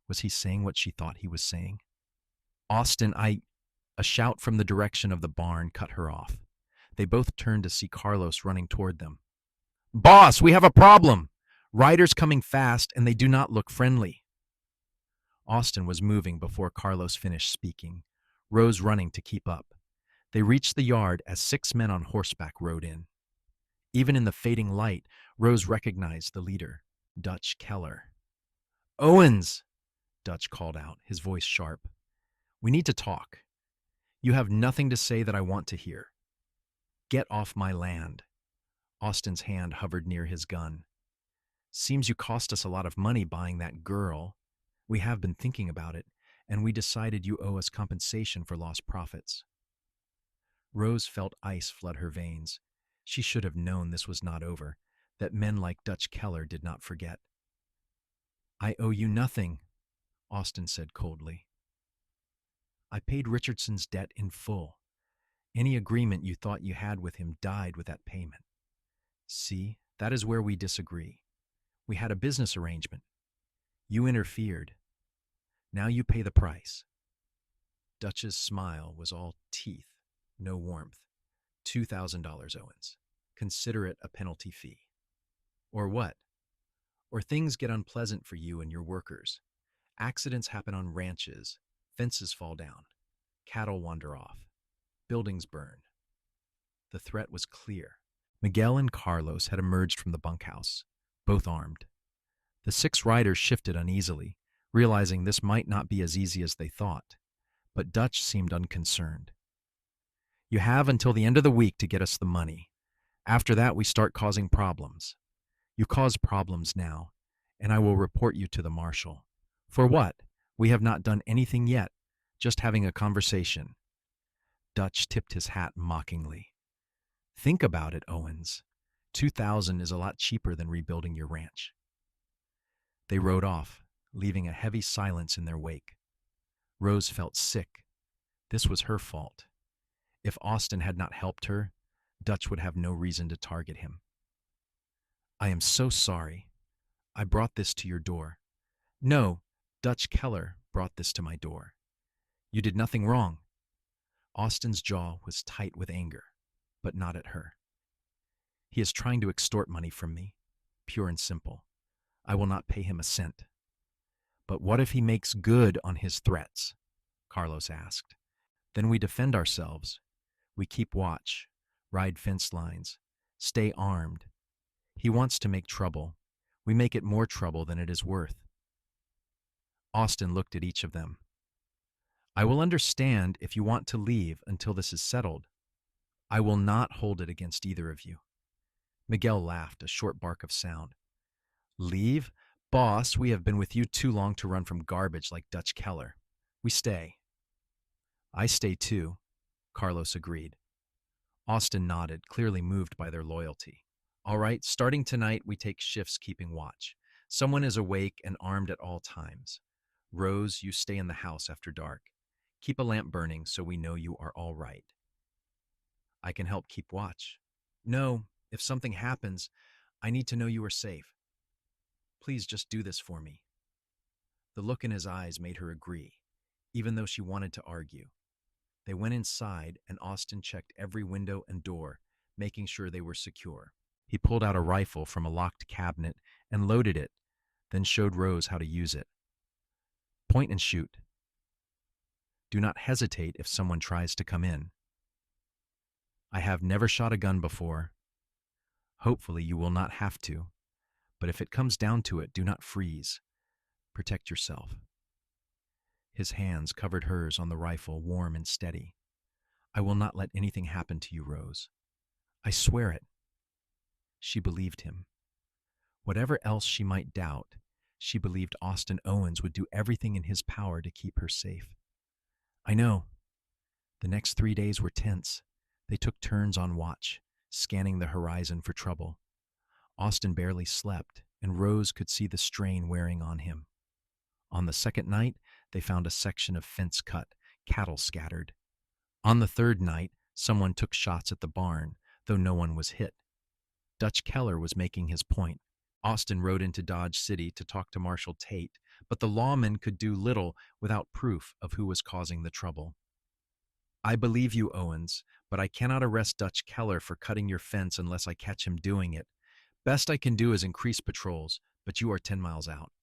Was he saying what she thought he was saying? Austin, A shout from the direction of the barn cut her off. They both turned to see Carlos running toward them. Boss, we have a problem! Riders coming fast, and they do not look friendly. Austin was moving before Carlos finished speaking, Rose running to keep up. They reached the yard as 6 men on horseback rode in. Even in the fading light, Rose recognized the leader, Dutch Keller. Owens! Dutch called out, his voice sharp. We need to talk. You have nothing to say that I want to hear. Get off my land. Austin's hand hovered near his gun. Seems you cost us a lot of money buying that girl. We have been thinking about it, and we decided you owe us compensation for lost profits. Rose felt ice flood her veins. She should have known this was not over, that men like Dutch Keller did not forget. I owe you nothing, Austin said coldly. I paid Richardson's debt in full. Any agreement you thought you had with him died with that payment. See, that is where we disagree. We had a business arrangement. You interfered. Now you pay the price. Dutch's smile was all teeth, no warmth. $2,000, Owens. Consider it a penalty fee. Or what? Or things get unpleasant for you and your workers. Accidents happen on ranches. Fences fall down. Cattle wander off. Buildings burn. The threat was clear. Miguel and Carlos had emerged from the bunkhouse, both armed. The 6 riders shifted uneasily, realizing this might not be as easy as they thought, but Dutch seemed unconcerned. You have until the end of the week to get us the money. After that, we start causing problems. You cause problems now, and I will report you to the marshal. For what? We have not done anything yet, just having a conversation. Dutch tipped his hat mockingly. Think about it, Owens. 2,000 is a lot cheaper than rebuilding your ranch. They rode off, leaving a heavy silence in their wake. Rose felt sick. This was her fault. If Austin had not helped her, Dutch would have no reason to target him. I am so sorry. I brought this to your door. No, Dutch Keller brought this to my door. You did nothing wrong. Austin's jaw was tight with anger, but not at her. He is trying to extort money from me, pure and simple. I will not pay him a cent. But what if he makes good on his threats? Carlos asked. Then we defend ourselves. We keep watch, ride fence lines, stay armed. He wants to make trouble. We make it more trouble than it is worth. Austin looked at each of them. I will understand if you want to leave until this is settled. I will not hold it against either of you. Miguel laughed, a short bark of sound. Leave? Boss, we have been with you too long to run from garbage like Dutch Keller. We stay. I stay too, Carlos agreed. Austin nodded, clearly moved by their loyalty. All right, starting tonight, we take shifts keeping watch. Someone is awake and armed at all times. Rose, you stay in the house after dark. Keep a lamp burning so we know you are all right. I can help keep watch. No, if something happens, I need to know you are safe. Please just do this for me. The look in his eyes made her agree, even though she wanted to argue. They went inside, and Austin checked every window and door, making sure they were secure. He pulled out a rifle from a locked cabinet and loaded it, then showed Rose how to use it. Point and shoot. Do not hesitate if someone tries to come in. I have never shot a gun before. Hopefully you will not have to, but if it comes down to it, do not freeze. Protect yourself. His hands covered hers on the rifle, warm and steady. I will not let anything happen to you, Rose. I swear it. She believed him. Whatever else she might doubt, she believed Austin Owens would do everything in his power to keep her safe. I know. The next 3 days were tense. They took turns on watch, scanning the horizon for trouble. Austin barely slept, and Rose could see the strain wearing on him. On the second night, they found a section of fence cut, cattle scattered. On the third night, someone took shots at the barn, though no one was hit. Dutch Keller was making his point. Austin rode into Dodge City to talk to Marshal Tate, but the lawman could do little without proof of who was causing the trouble. I believe you, Owens, but I cannot arrest Dutch Keller for cutting your fence unless I catch him doing it. Best I can do is increase patrols, but you are 10 miles out.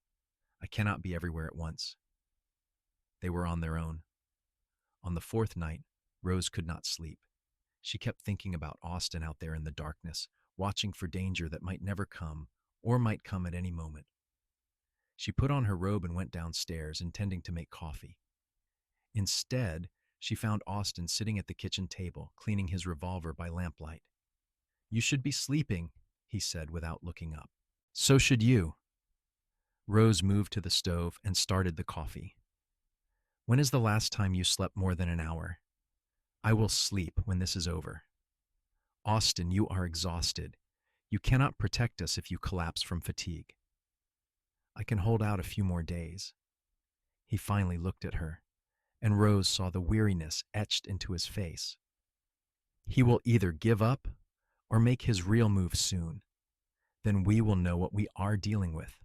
I cannot be everywhere at once. They were on their own. On the fourth night, Rose could not sleep. She kept thinking about Austin out there in the darkness, watching for danger that might never come, or might come at any moment. She put on her robe and went downstairs, intending to make coffee. Instead, she found Austin sitting at the kitchen table, cleaning his revolver by lamplight. You should be sleeping, he said without looking up. So should you. Rose moved to the stove and started the coffee. When is the last time you slept more than an hour? I will sleep when this is over. Austin, you are exhausted. You cannot protect us if you collapse from fatigue. I can hold out a few more days. He finally looked at her, and Rose saw the weariness etched into his face. He will either give up or make his real move soon. Then we will know what we are dealing with.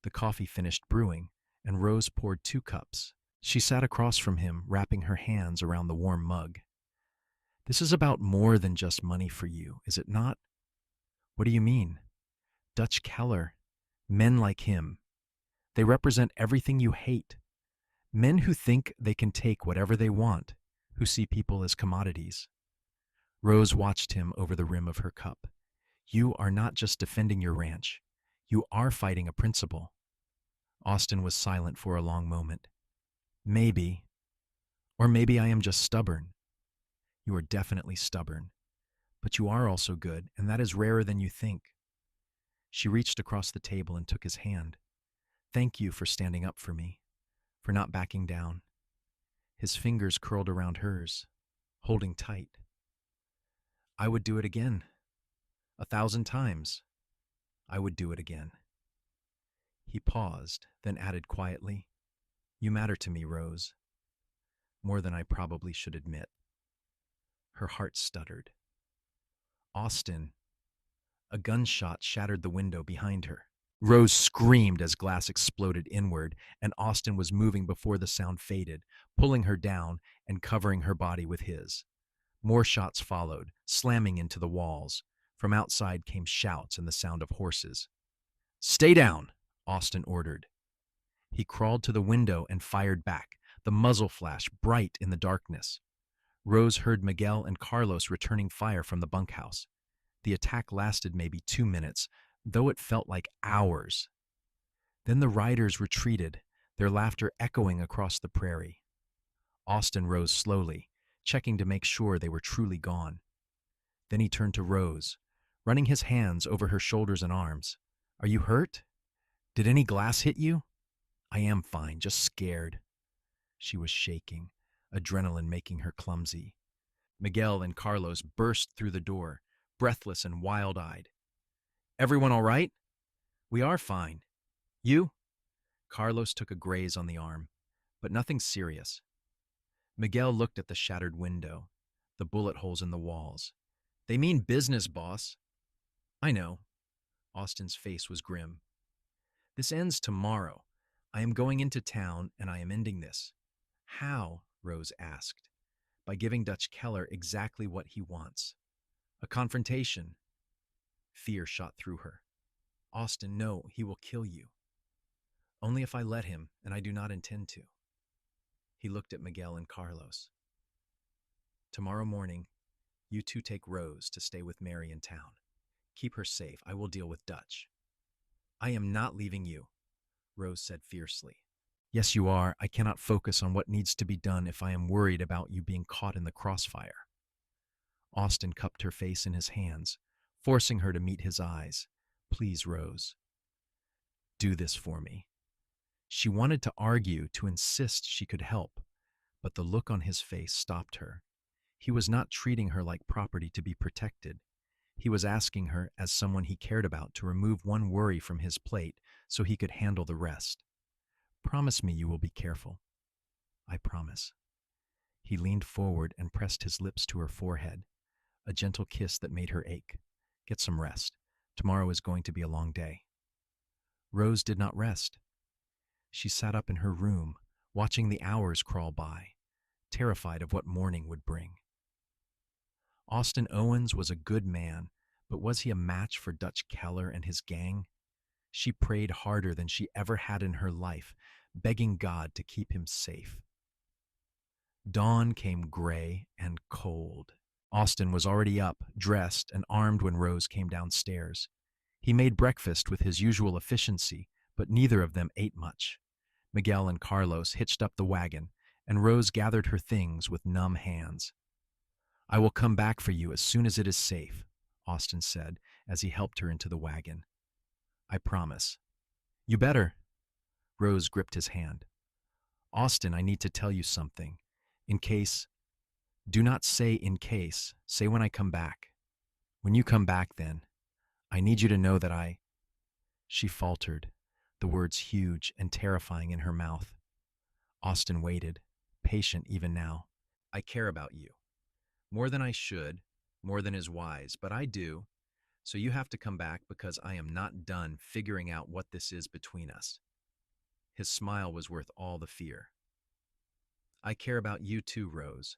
The coffee finished brewing, and Rose poured 2 cups. She sat across from him, wrapping her hands around the warm mug. This is about more than just money for you, is it not? What do you mean? Dutch Keller, men like him. They represent everything you hate. Men who think they can take whatever they want, who see people as commodities. Rose watched him over the rim of her cup. You are not just defending your ranch. You are fighting a principle. Austin was silent for a long moment. Maybe. Or maybe I am just stubborn. You are definitely stubborn. But you are also good, and that is rarer than you think. She reached across the table and took his hand. Thank you for standing up for me. for not backing down. His fingers curled around hers, holding tight. I would do it again. 1,000 times. I would do it again. He paused, then added quietly, "You matter to me, Rose, more than I probably should admit." Her heart stuttered. Austin. A gunshot shattered the window behind her. Rose screamed as glass exploded inward, and Austin was moving before the sound faded, pulling her down and covering her body with his. More shots followed, slamming into the walls. From outside came shouts and the sound of horses. "Stay down," Austin ordered. He crawled to the window and fired back, the muzzle flash bright in the darkness. Rose heard Miguel and Carlos returning fire from the bunkhouse. The attack lasted maybe 2 minutes, though it felt like hours. Then the riders retreated, their laughter echoing across the prairie. Austin rose slowly, checking to make sure they were truly gone. Then he turned to Rose, running his hands over her shoulders and arms. "Are you hurt? Did any glass hit you?" "I am fine, just scared." She was shaking, adrenaline making her clumsy. Miguel and Carlos burst through the door, breathless and wild-eyed. "Everyone all right?" "We are fine. You?" Carlos took a graze on the arm, but nothing serious. Miguel looked at the shattered window, the bullet holes in the walls. "They mean business, boss." "I know." Austin's face was grim. "This ends tomorrow. I am going into town, and I am ending this." "How?" Rose asked. "By giving Dutch Keller exactly what he wants. A confrontation." Fear shot through her. "Austin, no, he will kill you." "Only if I let him, and I do not intend to." He looked at Miguel and Carlos. "Tomorrow morning, you two take Rose to stay with Mary in town. Keep her safe. I will deal with Dutch." "I am not leaving you," Rose said fiercely. "Yes, you are. I cannot focus on what needs to be done if I am worried about you being caught in the crossfire." Austin cupped her face in his hands, forcing her to meet his eyes. "Please, Rose. Do this for me." She wanted to argue, to insist she could help, but the look on his face stopped her. He was not treating her like property to be protected. He was asking her, as someone he cared about, to remove one worry from his plate so he could handle the rest. "Promise me you will be careful." "I promise." He leaned forward and pressed his lips to her forehead, a gentle kiss that made her ache. "Get some rest. Tomorrow is going to be a long day." Rose did not rest. She sat up in her room, watching the hours crawl by, terrified of what morning would bring. Austin Owens was a good man, but was he a match for Dutch Keller and his gang? She prayed harder than she ever had in her life, begging God to keep him safe. Dawn came gray and cold. Austin was already up, dressed, and armed when Rose came downstairs. He made breakfast with his usual efficiency, but neither of them ate much. Miguel and Carlos hitched up the wagon, and Rose gathered her things with numb hands. "I will come back for you as soon as it is safe," Austin said as he helped her into the wagon. "I promise." "You better." Rose gripped his hand. "Austin, I need to tell you something. In case..." "Do not say in case. Say when I come back." "When you come back, then. I need you to know that I..." She faltered, the words huge and terrifying in her mouth. Austin waited, patient even now. "I care about you. More than I should, more than is wise, but I do. So you have to come back because I am not done figuring out what this is between us." His smile was worth all the fear. "I care about you too, Rose.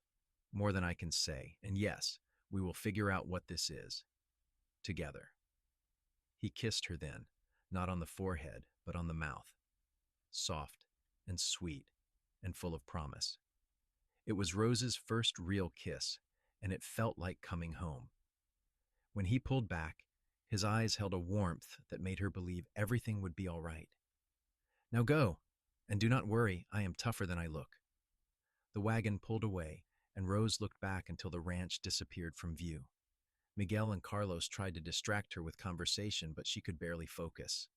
More than I can say. And yes, we will figure out what this is. Together." He kissed her then, not on the forehead, but on the mouth. Soft and sweet and full of promise. It was Rose's first real kiss, and it felt like coming home. When he pulled back, his eyes held a warmth that made her believe everything would be all right. "Now go, and do not worry, I am tougher than I look." The wagon pulled away, and Rose looked back until the ranch disappeared from view. Miguel and Carlos tried to distract her with conversation, but she could barely focus.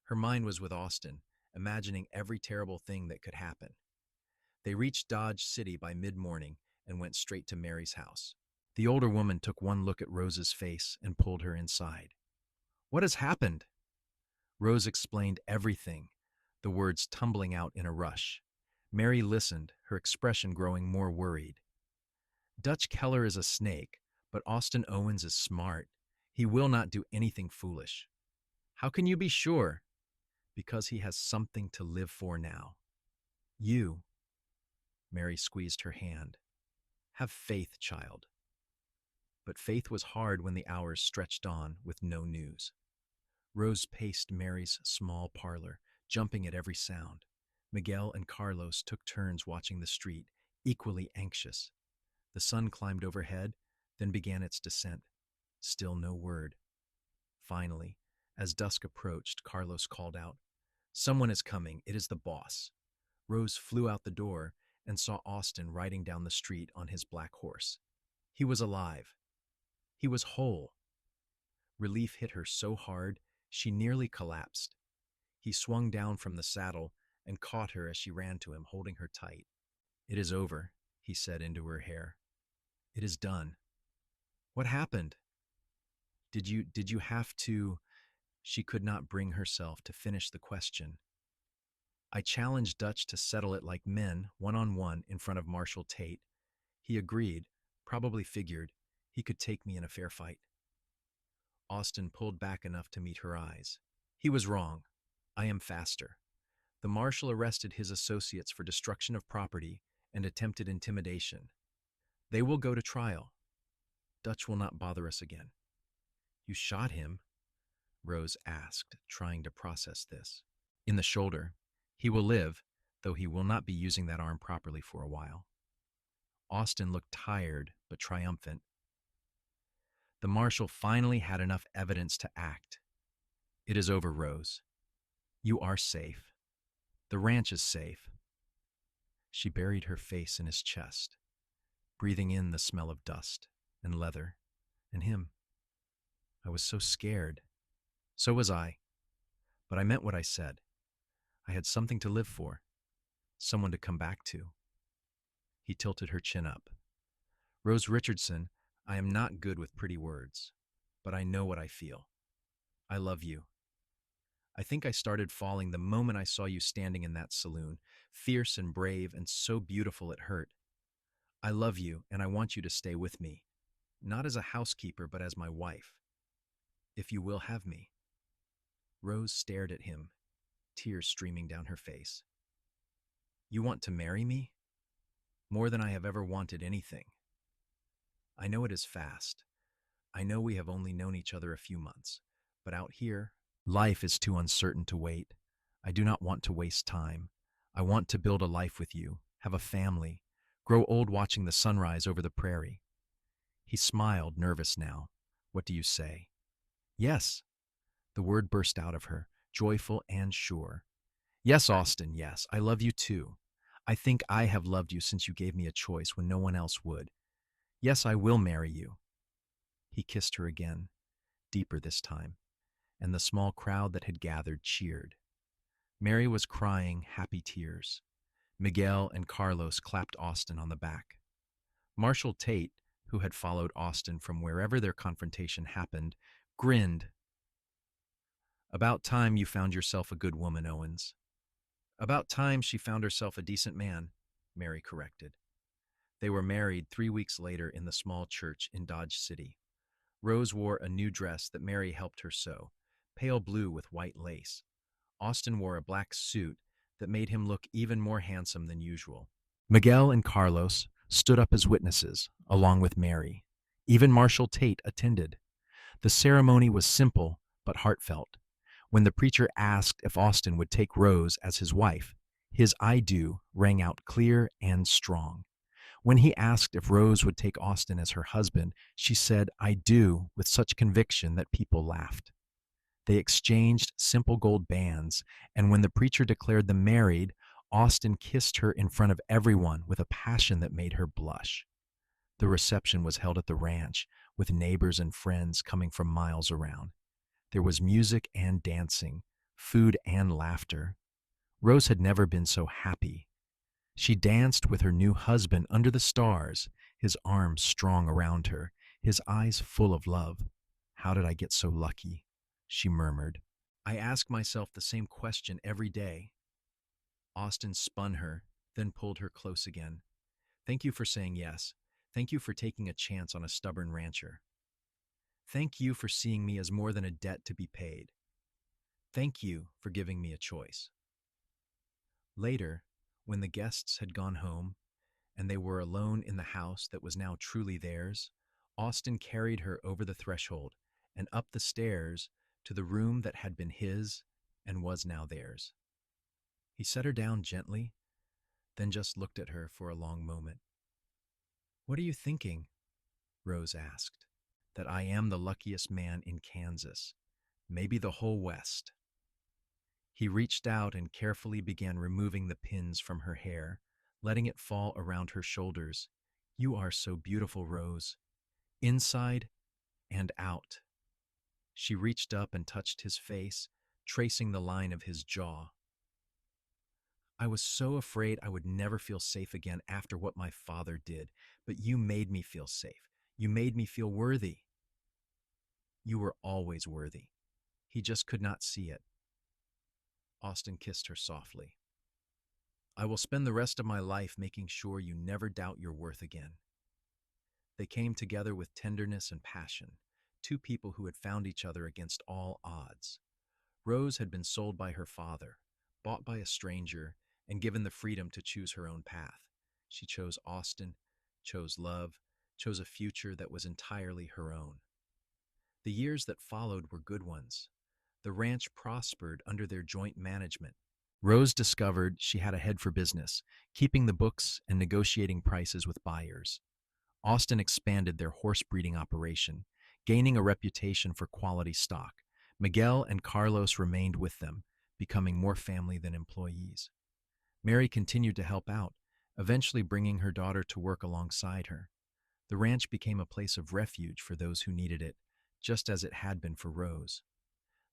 Her mind was with Austin, imagining every terrible thing that could happen. They reached Dodge City by mid-morning and went straight to Mary's house. The older woman took one look at Rose's face and pulled her inside. "What has happened?" Rose explained everything, the words tumbling out in a rush. Mary listened, her expression growing more worried. "Dutch Keller is a snake, but Austin Owens is smart. He will not do anything foolish." "How can you be sure?" "Because he has something to live for now." "You." Mary squeezed her hand. "Have faith, child." But faith was hard when the hours stretched on with no news. Rose paced Mary's small parlor, jumping at every sound. Miguel and Carlos took turns watching the street, equally anxious. The sun climbed overhead, then began its descent. Still no word. Finally, as dusk approached, Carlos called out, "Someone is coming. It is the boss." Rose flew out the door and saw Austin riding down the street on his black horse. He was alive. He was whole. Relief hit her so hard, she nearly collapsed. He swung down from the saddle and caught her as she ran to him, holding her tight. "It is over," he said into her hair. "It is done." "What happened?" Did you have to?" She could not bring herself to finish the question. "I challenged Dutch to settle it like men, one-on-one, in front of Marshal Tate. He agreed, probably figured he could take me in a fair fight." Austin pulled back enough to meet her eyes. "He was wrong. I am faster. The marshal arrested his associates for destruction of property and attempted intimidation. They will go to trial. Dutch will not bother us again." "You shot him?" Rose asked, trying to process this. "In the shoulder. He will live, though he will not be using that arm properly for a while." Austin looked tired but triumphant. The marshal finally had enough evidence to act. "It is over, Rose. You are safe. The ranch is safe." She buried her face in his chest, breathing in the smell of dust and leather and him. "I was so scared." "So was I. But I meant what I said. I had something to live for, someone to come back to." He tilted her chin up. "Rose Richardson, I am not good with pretty words, but I know what I feel. I love you. I think I started falling the moment I saw you standing in that saloon, fierce and brave and so beautiful it hurt. I love you, and I want you to stay with me, not as a housekeeper, but as my wife. If you will have me." Rose stared at him, tears streaming down her face. "You want to marry me?" "More than I have ever wanted anything." "I know it is fast. I know we have only known each other a few months, but out here, life is too uncertain to wait. I do not want to waste time. I want to build a life with you, have a family, grow old watching the sunrise over the prairie." He smiled, nervous now. "What do you say?" "Yes." The word burst out of her, joyful and sure. "Yes, Austin, yes. I love you too. I think I have loved you since you gave me a choice when no one else would. Yes, I will marry you." He kissed her again, deeper this time, and the small crowd that had gathered cheered. Mary was crying happy tears. Miguel and Carlos clapped Austin on the back. Marshal Tate, who had followed Austin from wherever their confrontation happened, grinned. "About time you found yourself a good woman, Owens." "About time she found herself a decent man," Mary corrected. They were married 3 weeks later in the small church in Dodge City. Rose wore a new dress that Mary helped her sew, pale blue with white lace. Austin wore a black suit that made him look even more handsome than usual. Miguel and Carlos stood up as witnesses, along with Mary. Even Marshal Tate attended. The ceremony was simple but heartfelt. When the preacher asked if Austin would take Rose as his wife, his "I do" rang out clear and strong. When he asked if Rose would take Austin as her husband, she said "I do" with such conviction that people laughed. They exchanged simple gold bands, and when the preacher declared them married, Austin kissed her in front of everyone with a passion that made her blush. The reception was held at the ranch, with neighbors and friends coming from miles around. There was music and dancing, food and laughter. Rose had never been so happy. She danced with her new husband under the stars, his arms strong around her, his eyes full of love. How did I get so lucky? She murmured. I ask myself the same question every day. Austin spun her, then pulled her close again. Thank you for saying yes. Thank you for taking a chance on a stubborn rancher. Thank you for seeing me as more than a debt to be paid. Thank you for giving me a choice. Later, when the guests had gone home and they were alone in the house that was now truly theirs, Austin carried her over the threshold and up the stairs to the room that had been his and was now theirs. He set her down gently, then just looked at her for a long moment. What are you thinking? Rose asked. That I am the luckiest man in Kansas, maybe the whole West. He reached out and carefully began removing the pins from her hair, letting it fall around her shoulders. You are so beautiful, Rose. Inside and out. She reached up and touched his face, tracing the line of his jaw. I was so afraid I would never feel safe again after what my father did, but you made me feel safe. You made me feel worthy. You were always worthy. He just could not see it. Austin kissed her softly. I will spend the rest of my life making sure you never doubt your worth again. They came together with tenderness and passion, two people who had found each other against all odds. Rose had been sold by her father, bought by a stranger, and given the freedom to choose her own path. She chose Austin, chose love, chose a future that was entirely her own. The years that followed were good ones. The ranch prospered under their joint management. Rose discovered she had a head for business, keeping the books and negotiating prices with buyers. Austin expanded their horse breeding operation, gaining a reputation for quality stock. Miguel and Carlos remained with them, becoming more family than employees. Mary continued to help out, eventually bringing her daughter to work alongside her. The ranch became a place of refuge for those who needed it, just as it had been for Rose.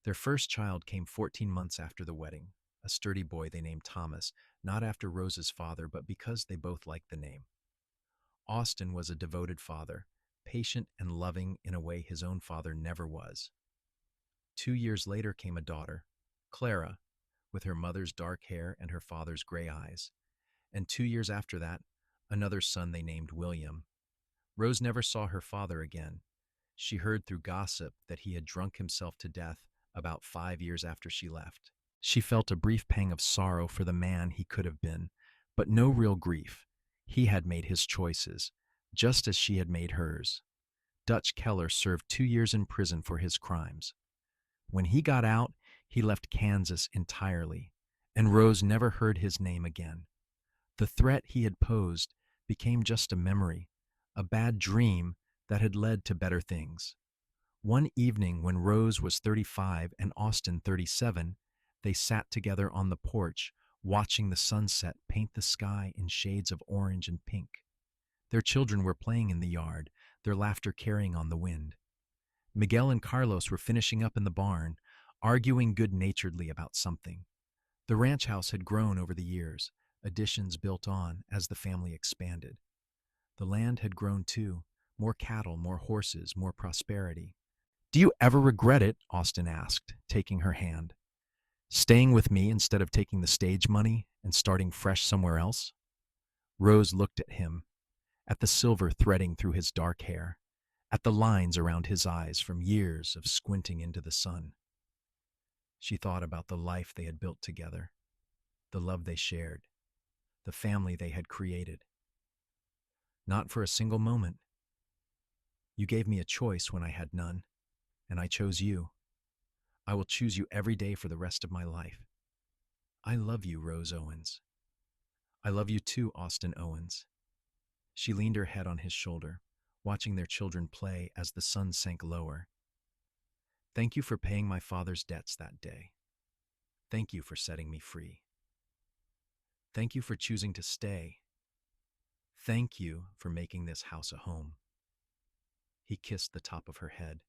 Their first child came 14 months after the wedding, a sturdy boy they named Thomas, not after Rose's father, but because they both liked the name. Austin was a devoted father, patient and loving in a way his own father never was. 2 years later came a daughter, Clara, with her mother's dark hair and her father's gray eyes. And 2 years after that, another son they named William. Rose never saw her father again. She heard through gossip that he had drunk himself to death about 5 years after she left. She felt a brief pang of sorrow for the man he could have been, but no real grief. He had made his choices, just as she had made hers. Dutch Keller served 2 years in prison for his crimes. When he got out, he left Kansas entirely, and Rose never heard his name again. The threat he had posed became just a memory, a bad dream that had led to better things. One evening when Rose was 35 and Austin 37, they sat together on the porch, watching the sunset paint the sky in shades of orange and pink. Their children were playing in the yard, their laughter carrying on the wind. Miguel and Carlos were finishing up in the barn, arguing good-naturedly about something. The ranch house had grown over the years, additions built on as the family expanded. The land had grown too, more cattle, more horses, more prosperity. Do you ever regret it? Austin asked, taking her hand. Staying with me instead of taking the stage money and starting fresh somewhere else? Rose looked at him, at the silver threading through his dark hair, at the lines around his eyes from years of squinting into the sun. She thought about the life they had built together, the love they shared, the family they had created. Not for a single moment. You gave me a choice when I had none, and I chose you. I will choose you every day for the rest of my life. I love you, Rose Owens. I love you too, Austin Owens. She leaned her head on his shoulder, watching their children play as the sun sank lower. Thank you for paying my father's debts that day. Thank you for setting me free. Thank you for choosing to stay. Thank you for making this house a home. He kissed the top of her head.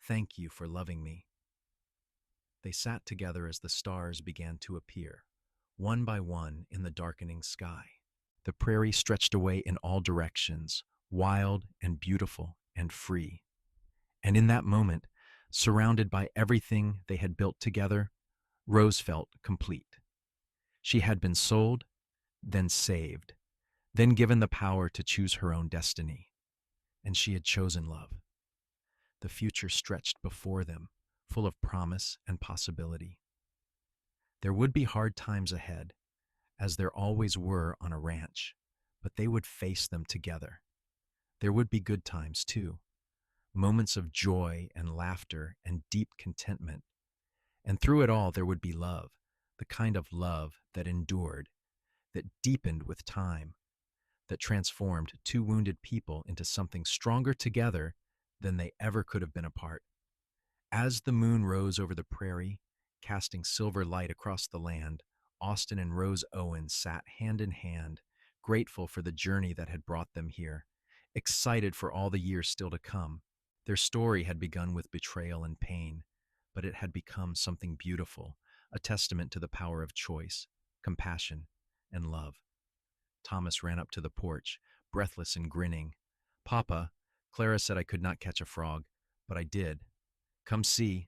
Thank you for loving me. They sat together as the stars began to appear, one by one in the darkening sky. The prairie stretched away in all directions, wild and beautiful and free. And in that moment, surrounded by everything they had built together, Rose felt complete. She had been sold, then saved, then given the power to choose her own destiny. And she had chosen love. The future stretched before them, full of promise and possibility. There would be hard times ahead, as there always were on a ranch, but they would face them together. There would be good times, too, moments of joy and laughter and deep contentment. And through it all, there would be love, the kind of love that endured, that deepened with time, that transformed two wounded people into something stronger together than they ever could have been apart. As the moon rose over the prairie, casting silver light across the land, Austin and Rose Owens sat hand in hand, grateful for the journey that had brought them here, excited for all the years still to come. Their story had begun with betrayal and pain, but it had become something beautiful, a testament to the power of choice, compassion, and love. Thomas ran up to the porch, breathless and grinning. "Papa, Clara said I could not catch a frog, but I did. Come see."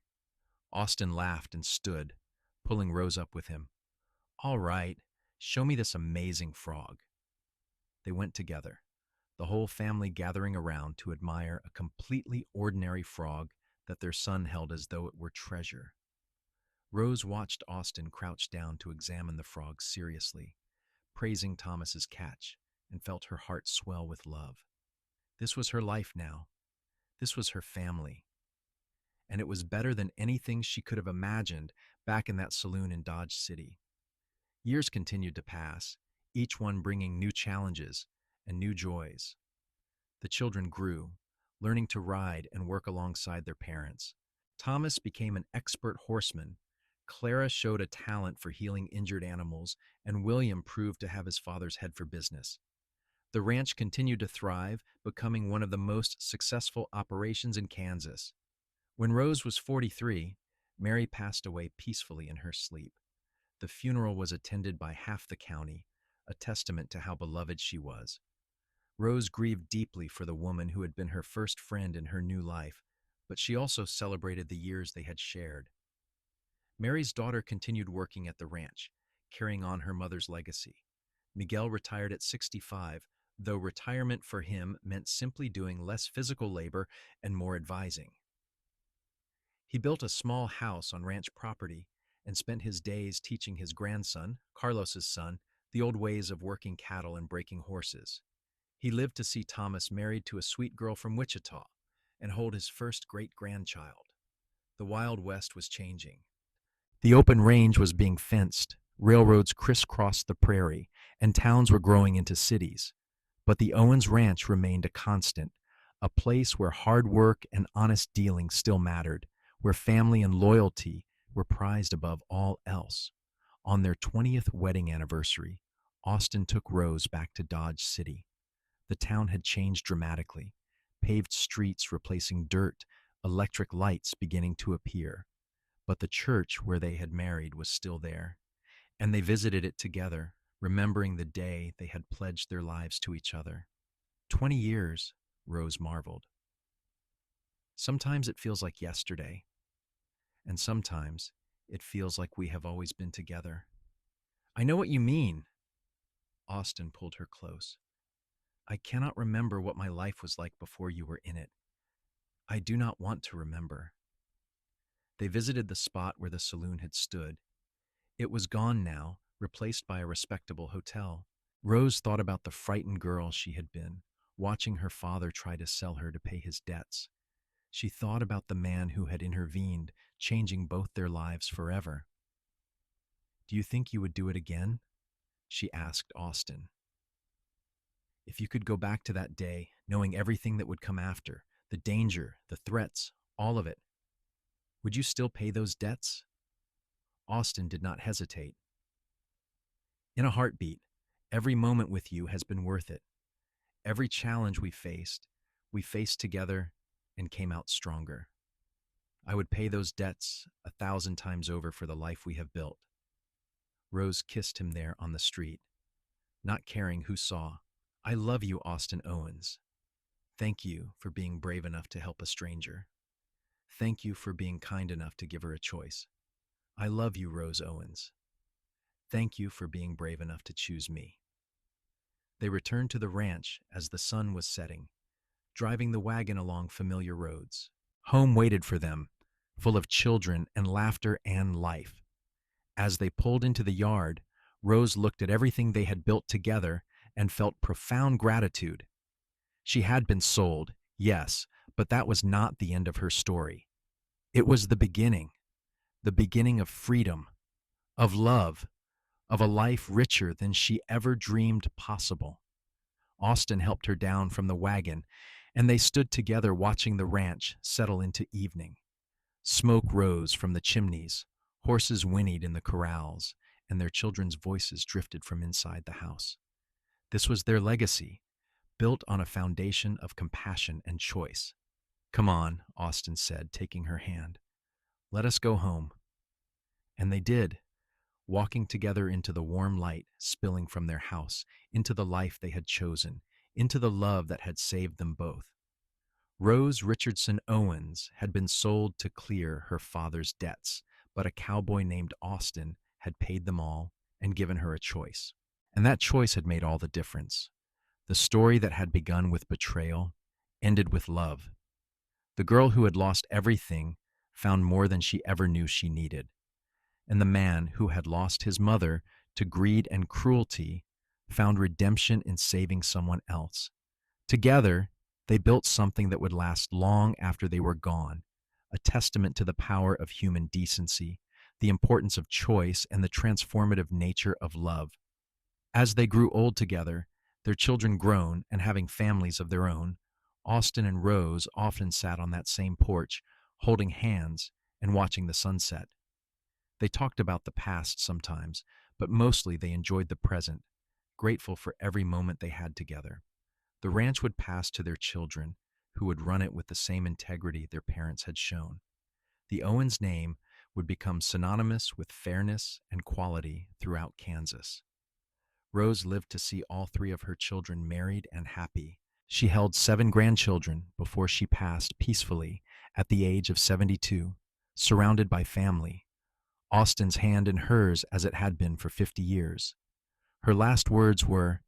Austin laughed and stood, pulling Rose up with him. "All right, show me this amazing frog." They went together, the whole family gathering around to admire a completely ordinary frog that their son held as though it were treasure. Rose watched Austin crouch down to examine the frog seriously, praising Thomas's catch, and felt her heart swell with love. This was her life now. This was her family. And it was better than anything she could have imagined back in that saloon in Dodge City. Years continued to pass, each one bringing new challenges and new joys. The children grew, learning to ride and work alongside their parents. Thomas became an expert horseman. Clara showed a talent for healing injured animals, and William proved to have his father's head for business. The ranch continued to thrive, becoming one of the most successful operations in Kansas. When Rose was 43, Mary passed away peacefully in her sleep. The funeral was attended by half the county, a testament to how beloved she was. Rose grieved deeply for the woman who had been her first friend in her new life, but she also celebrated the years they had shared. Mary's daughter continued working at the ranch, carrying on her mother's legacy. Miguel retired at 65, though retirement for him meant simply doing less physical labor and more advising. He built a small house on ranch property and spent his days teaching his grandson, Carlos's son, the old ways of working cattle and breaking horses. He lived to see Thomas married to a sweet girl from Wichita and hold his first great-grandchild. The Wild West was changing. The open range was being fenced, railroads crisscrossed the prairie, and towns were growing into cities. But the Owens Ranch remained a constant, a place where hard work and honest dealing still mattered, where family and loyalty were prized above all else. On their 20th wedding anniversary, Austin took Rose back to Dodge City. The town had changed dramatically, paved streets replacing dirt, electric lights beginning to appear. But the church where they had married was still there, and they visited it together, remembering the day they had pledged their lives to each other. 20 years, Rose marveled. Sometimes it feels like yesterday, and sometimes it feels like we have always been together. "I know what you mean." Austin pulled her close. "I cannot remember what my life was like before you were in it. I do not want to remember." They visited the spot where the saloon had stood. It was gone now, replaced by a respectable hotel. Rose thought about the frightened girl she had been, watching her father try to sell her to pay his debts. She thought about the man who had intervened, changing both their lives forever. "Do you think you would do it again?" she asked Austin. "If you could go back to that day, knowing everything that would come after, the danger, the threats, all of it, would you still pay those debts?" Austin did not hesitate. "In a heartbeat, every moment with you has been worth it. Every challenge we faced together and came out stronger. I would pay those debts 1,000 times over for the life we have built." Rose kissed him there on the street, not caring who saw. I love you, Austin Owens. Thank you for being brave enough to help a stranger. Thank you for being kind enough to give her a choice. I love you, Rose Owens. Thank you for being brave enough to choose me. They returned to the ranch as the sun was setting, driving the wagon along familiar roads. Home waited for them, full of children and laughter and life. As they pulled into the yard, Rose looked at everything they had built together and felt profound gratitude. She had been sold, yes, but that was not the end of her story. It was the beginning of freedom, of love, of a life richer than she ever dreamed possible. Austin helped her down from the wagon, and they stood together watching the ranch settle into evening. Smoke rose from the chimneys, horses whinnied in the corrals, and their children's voices drifted from inside the house. This was their legacy, built on a foundation of compassion and choice. Come on, Austin said, taking her hand. Let us go home. And they did, walking together into the warm light spilling from their house, into the life they had chosen, into the love that had saved them both. Rose Richardson Owens had been sold to clear her father's debts, but a cowboy named Austin had paid them all and given her a choice. And that choice had made all the difference. The story that had begun with betrayal ended with love. The girl who had lost everything found more than she ever knew she needed. And the man who had lost his mother to greed and cruelty found redemption in saving someone else. Together, they built something that would last long after they were gone, a testament to the power of human decency, the importance of choice, and the transformative nature of love. As they grew old together, their children grown and having families of their own, Austin and Rose often sat on that same porch, holding hands and watching the sunset. They talked about the past sometimes, but mostly they enjoyed the present, grateful for every moment they had together. The ranch would pass to their children, who would run it with the same integrity their parents had shown. The Owens name would become synonymous with fairness and quality throughout Kansas. Rose lived to see all three of her children married and happy. She held 7 grandchildren before she passed peacefully at the age of 72, surrounded by family, Austin's hand in hers as it had been for 50 years. Her last words were,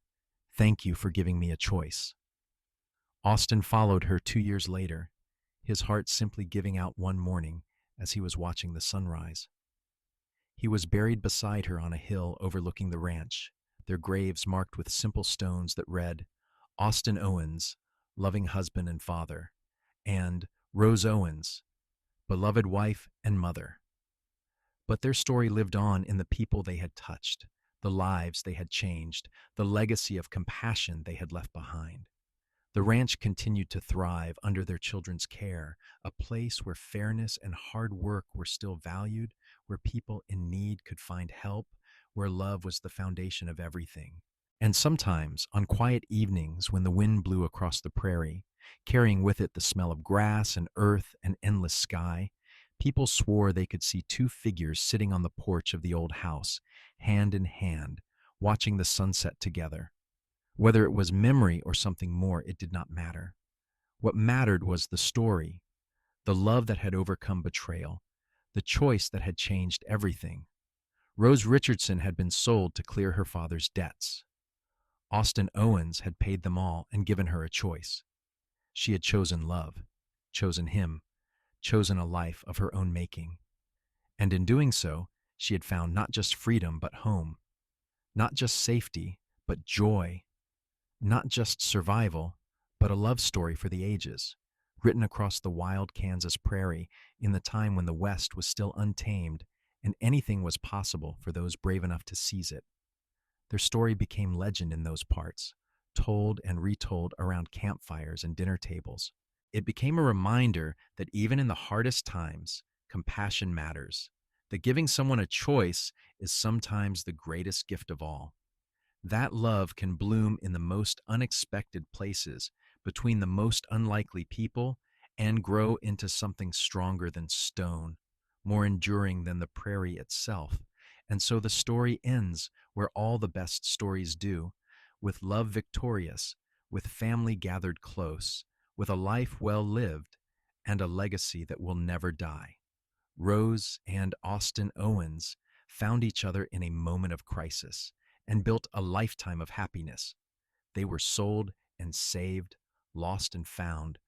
"Thank you for giving me a choice." Austin followed her 2 years later, his heart simply giving out one morning as he was watching the sunrise. He was buried beside her on a hill overlooking the ranch, their graves marked with simple stones that read, Austin Owens, loving husband and father, and Rose Owens, beloved wife and mother. But their story lived on in the people they had touched, the lives they had changed, the legacy of compassion they had left behind. The ranch continued to thrive under their children's care, a place where fairness and hard work were still valued, where people in need could find help, where love was the foundation of everything. And sometimes, on quiet evenings when the wind blew across the prairie, carrying with it the smell of grass and earth and endless sky, people swore they could see 2 figures sitting on the porch of the old house, hand in hand, watching the sunset together. Whether it was memory or something more, it did not matter. What mattered was the story, the love that had overcome betrayal, the choice that had changed everything. Rose Richardson had been sold to clear her father's debts. Austin Owens had paid them all and given her a choice. She had chosen love, chosen him, chosen a life of her own making. And in doing so, she had found not just freedom but home, not just safety but joy, not just survival but a love story for the ages, written across the wild Kansas prairie in the time when the West was still untamed and anything was possible for those brave enough to seize it. Their story became legend in those parts, told and retold around campfires and dinner tables. It became a reminder that even in the hardest times, compassion matters, that giving someone a choice is sometimes the greatest gift of all. That love can bloom in the most unexpected places, between the most unlikely people, and grow into something stronger than stone, more enduring than the prairie itself, And so the story ends where all the best stories do, with love victorious, with family gathered close, with a life well lived, and a legacy that will never die. Rose and Austin Owens found each other in a moment of crisis and built a lifetime of happiness. They were sold and saved, lost and found,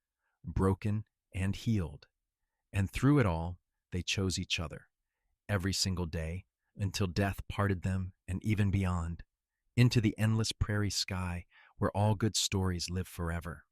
broken and healed. And through it all, they chose each other every single day until death parted them and even beyond, into the endless prairie sky where all good stories live forever.